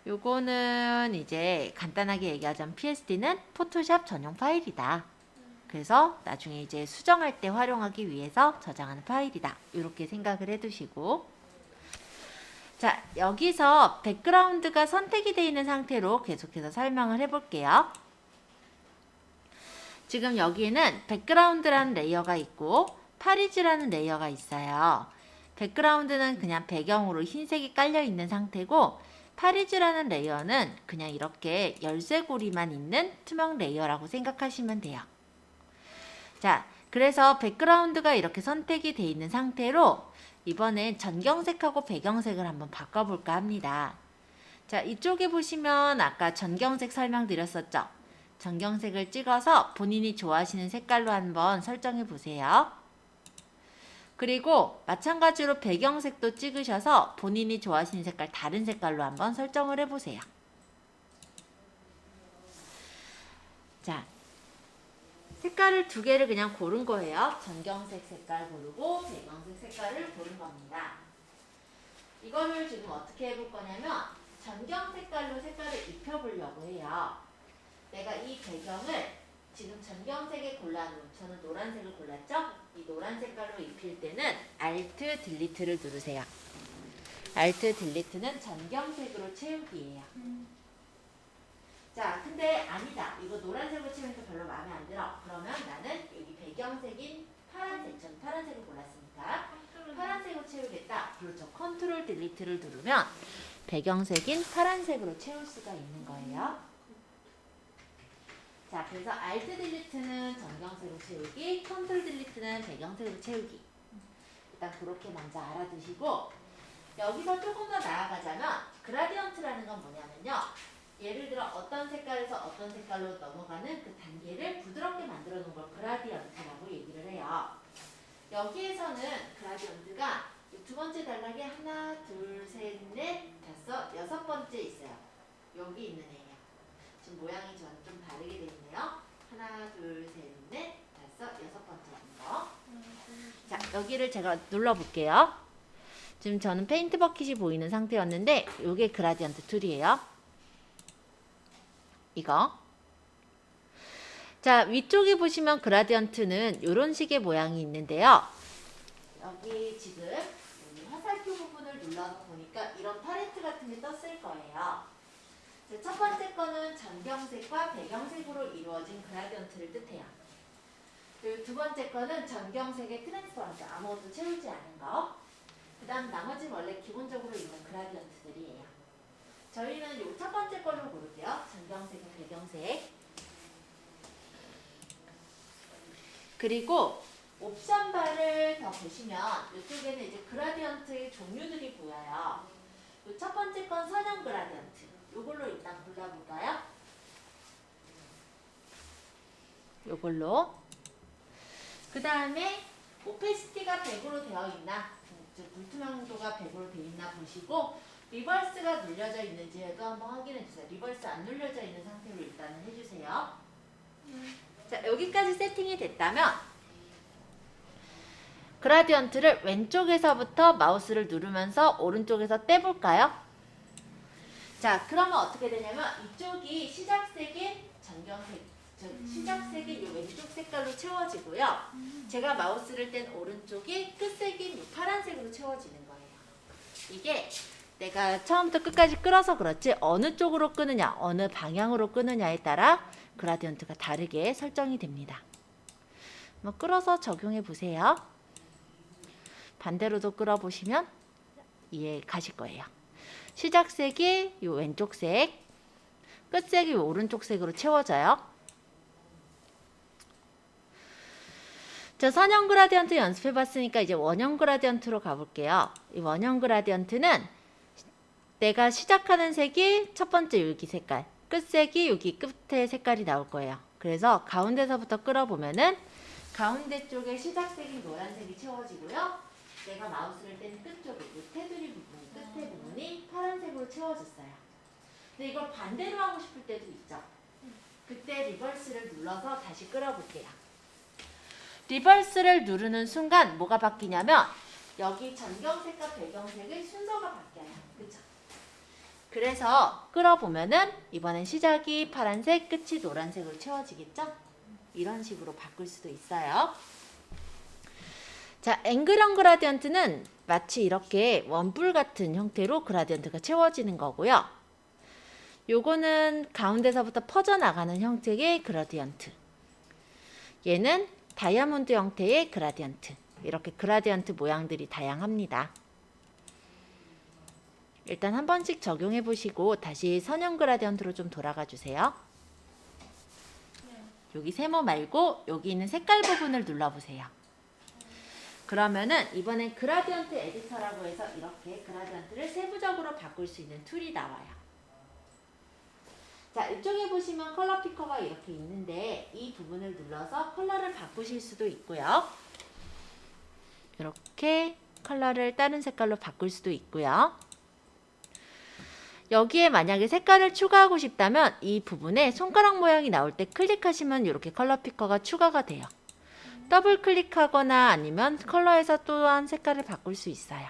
요거는 이제 간단하게 얘기하자면 PSD는 포토샵 전용 파일이다. 그래서 나중에 이제 수정할 때 활용하기 위해서 저장하는 파일이다. 이렇게 생각을 해두시고 자, 여기서 백그라운드가 선택이 되어 있는 상태로 계속해서 설명을 해볼게요. 지금 여기에는 백그라운드라는 레이어가 있고 파리즈라는 레이어가 있어요. 백그라운드는 그냥 배경으로 흰색이 깔려 있는 상태고 파리즈라는 레이어는 그냥 이렇게 열쇠고리만 있는 투명 레이어라고 생각하시면 돼요. 자, 그래서 백그라운드가 이렇게 선택이 되어 있는 상태로 이번엔 전경색하고 배경색을 한번 바꿔볼까 합니다. 자, 이쪽에 보시면 아까 전경색 설명드렸었죠? 전경색을 찍어서 본인이 좋아하시는 색깔로 한번 설정해 보세요. 그리고 마찬가지로 배경색도 찍으셔서 본인이 좋아하시는 색깔 다른 색깔로 한번 설정을 해보세요. 자, 색깔을 두 개를 그냥 고른 거예요. 전경색 색깔 고르고 배경색 색깔을 고른 겁니다. 이거를 지금 어떻게 해볼 거냐면 전경 색깔로 색깔을 입혀보려고 해요. 내가 이 배경을 지금 전경색에 골라놓은 저는 노란색을 골랐죠? 이 노란 색깔로 입힐 때는 Alt 딜리트를 누르세요. Alt 딜리트는 전경색으로 채우기예요. 자, 근데 아니다. 이거 노란색으로 채우니까 별로 마음에 안 들어. 그러면 나는 여기 배경색인 파란색, 전 파란색을 골랐으니까 파란색으로 채우겠다. 그렇죠. 컨트롤 딜리트를 누르면 배경색인 파란색으로 채울 수가 있는 거예요. 자, 그래서 Alt 딜리트는 전경색으로 채우기, 컨트롤 딜리트는 배경색으로 채우기. 일단 그렇게 먼저 알아두시고 여기서 조금 더 나아가자면 그라디언트라는 건 뭐냐면요. 예를 들어 어떤 색깔에서 어떤 색깔로 넘어가는 그 단계를 부드럽게 만들어 놓은 걸 그라디언트라고 얘기를 해요. 여기에서는 그라디언트가 두 번째 단락에 하나, 둘, 셋, 넷, 다섯, 여섯 번째 있어요. 여기 있는 애예요. 지금 모양이 저는 좀 다르게 되어 있네요. 하나, 둘, 셋, 넷, 다섯, 여섯 번째 있는 거. 자, 여기를 제가 눌러볼게요. 지금 저는 페인트 버킷이 보이는 상태였는데 이게 그라디언트 툴이에요. 이거. 자, 위쪽에 보시면 그라디언트는 이런 식의 모양이 있는데요. 여기 지금 여기 화살표 부분을 눌러서 보니까 이런 팔레트 같은 게 떴을 거예요. 자, 첫 번째 거는 전경색과 배경색으로 이루어진 그라디언트를 뜻해요. 그리고 두 번째 거는 전경색의 트랜스퍼런트, 아무것도 채우지 않은 거. 그 다음 나머지는 원래 기본적으로 있는 그라디언트들이에요. 저희는 요 첫 번째 걸로 고를게요. 전경색과 배경색. 그리고 옵션 바를 더 보시면 이쪽에는 이제 그라디언트의 종류들이 보여요. 요 첫 번째 건 선형 그라디언트. 요걸로 일단 골라볼까요? 요걸로. 그 다음에 오페시티가 100으로 되어 있나, 불투명도가 100으로 되어 있나 보시고 리버스가 눌려져 있는지도 한번 확인해 주세요. 리버스 안 눌려져 있는 상태로 일단은 해주세요. 자, 여기까지 세팅이 됐다면 그라디언트를 왼쪽에서부터 마우스를 누르면서 오른쪽에서 떼볼까요? 자, 그러면 어떻게 되냐면 이쪽이 시작색인 전경색, 시작색인 이 왼쪽 색깔로 채워지고요. 제가 마우스를 뗀 오른쪽이 끝색인 이 파란색으로 채워지는 거예요. 이게 내가 처음부터 끝까지 끌어서 그렇지 어느 쪽으로 끄느냐, 어느 방향으로 끄느냐에 따라 그라디언트가 다르게 설정이 됩니다. 한번 끌어서 적용해 보세요. 반대로도 끌어보시면 이해 가실 거예요. 시작색이 이 왼쪽 색, 끝색이 오른쪽 색으로 채워져요. 자, 선형 그라디언트 연습해 봤으니까 이제 원형 그라디언트로 가볼게요. 이 원형 그라디언트는 내가 시작하는 색이 첫 번째 여기 색깔, 끝색이 여기 끝에 색깔이 나올 거예요. 그래서 가운데서부터 끌어보면은 가운데 쪽에 시작색이 노란색이 채워지고요. 내가 마우스를 뗀 끝쪽에 이 테두리 부분, 끝에 부분이 파란색으로 채워졌어요. 근데 이걸 반대로 하고 싶을 때도 있죠. 그때 리버스를 눌러서 다시 끌어볼게요. 리버스를 누르는 순간 뭐가 바뀌냐면 여기 전경색과 배경색의 순서가 바뀌어요. 그쵸? 그래서 끌어보면은 이번엔 시작이 파란색, 끝이 노란색으로 채워지겠죠? 이런 식으로 바꿀 수도 있어요. 자, 앵글형 그라디언트는 마치 이렇게 원뿔 같은 형태로 그라디언트가 채워지는 거고요. 요거는 가운데서부터 퍼져나가는 형태의 그라디언트. 얘는 다이아몬드 형태의 그라디언트. 이렇게 그라디언트 모양들이 다양합니다. 일단 한 번씩 적용해 보시고 다시 선형 그라디언트로 좀 돌아가 주세요. 여기 세모 말고 여기 있는 색깔 부분을 눌러보세요. 그러면은 이번엔 그라디언트 에디터라고 해서 이렇게 그라디언트를 세부적으로 바꿀 수 있는 툴이 나와요. 자, 이쪽에 보시면 컬러 피커가 이렇게 있는데 이 부분을 눌러서 컬러를 바꾸실 수도 있고요. 이렇게 컬러를 다른 색깔로 바꿀 수도 있고요. 여기에 만약에 색깔을 추가하고 싶다면 이 부분에 손가락 모양이 나올 때 클릭하시면 이렇게 컬러 피커가 추가가 돼요. 더블 클릭하거나 아니면 컬러에서 또한 색깔을 바꿀 수 있어요.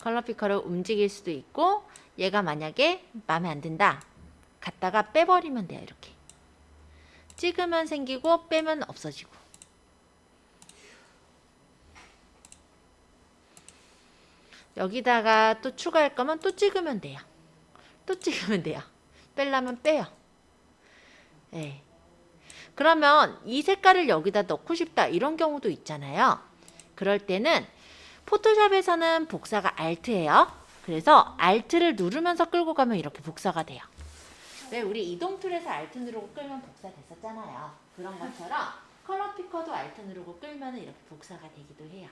컬러 피커를 움직일 수도 있고 얘가 만약에 마음에 안 든다. 갖다가 빼버리면 돼요. 이렇게. 찍으면 생기고 빼면 없어지고. 여기다가 또 추가할 거면 또 찍으면 돼요. 또 찍으면 돼요. 빼려면 빼요. 네. 그러면 이 색깔을 여기다 넣고 싶다 이런 경우도 있잖아요. 그럴 때는 포토샵에서는 복사가 Alt예요. 그래서 Alt를 누르면서 끌고 가면 이렇게 복사가 돼요. 왜 우리 이동 툴에서 Alt 누르고 끌면 복사 됐었잖아요. 그런 것처럼 컬러 피커도 Alt 누르고 끌면 이렇게 복사가 되기도 해요.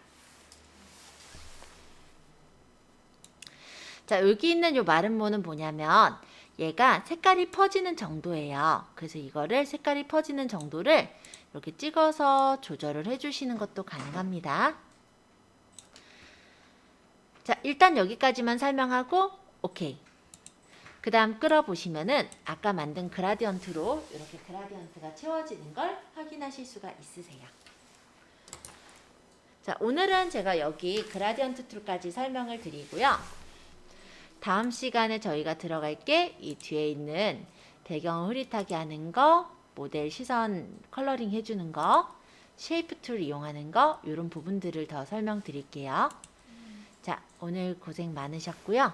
자, 여기 있는 요 마른 모는 뭐냐면 얘가 색깔이 퍼지는 정도예요. 그래서 이거를 색깔이 퍼지는 정도를 이렇게 찍어서 조절을 해주시는 것도 가능합니다. 자, 일단 여기까지만 설명하고 오케이. 그 다음 끌어보시면은 아까 만든 그라디언트로 이렇게 그라디언트가 채워지는 걸 확인하실 수가 있으세요. 자, 오늘은 제가 여기 그라디언트 툴까지 설명을 드리고요. 다음 시간에 저희가 들어갈 게 이 뒤에 있는 배경을 흐릿하게 하는 거, 모델 시선 컬러링 해주는 거, 쉐이프 툴 이용하는 거 이런 부분들을 더 설명드릴게요. 자, 오늘 고생 많으셨고요.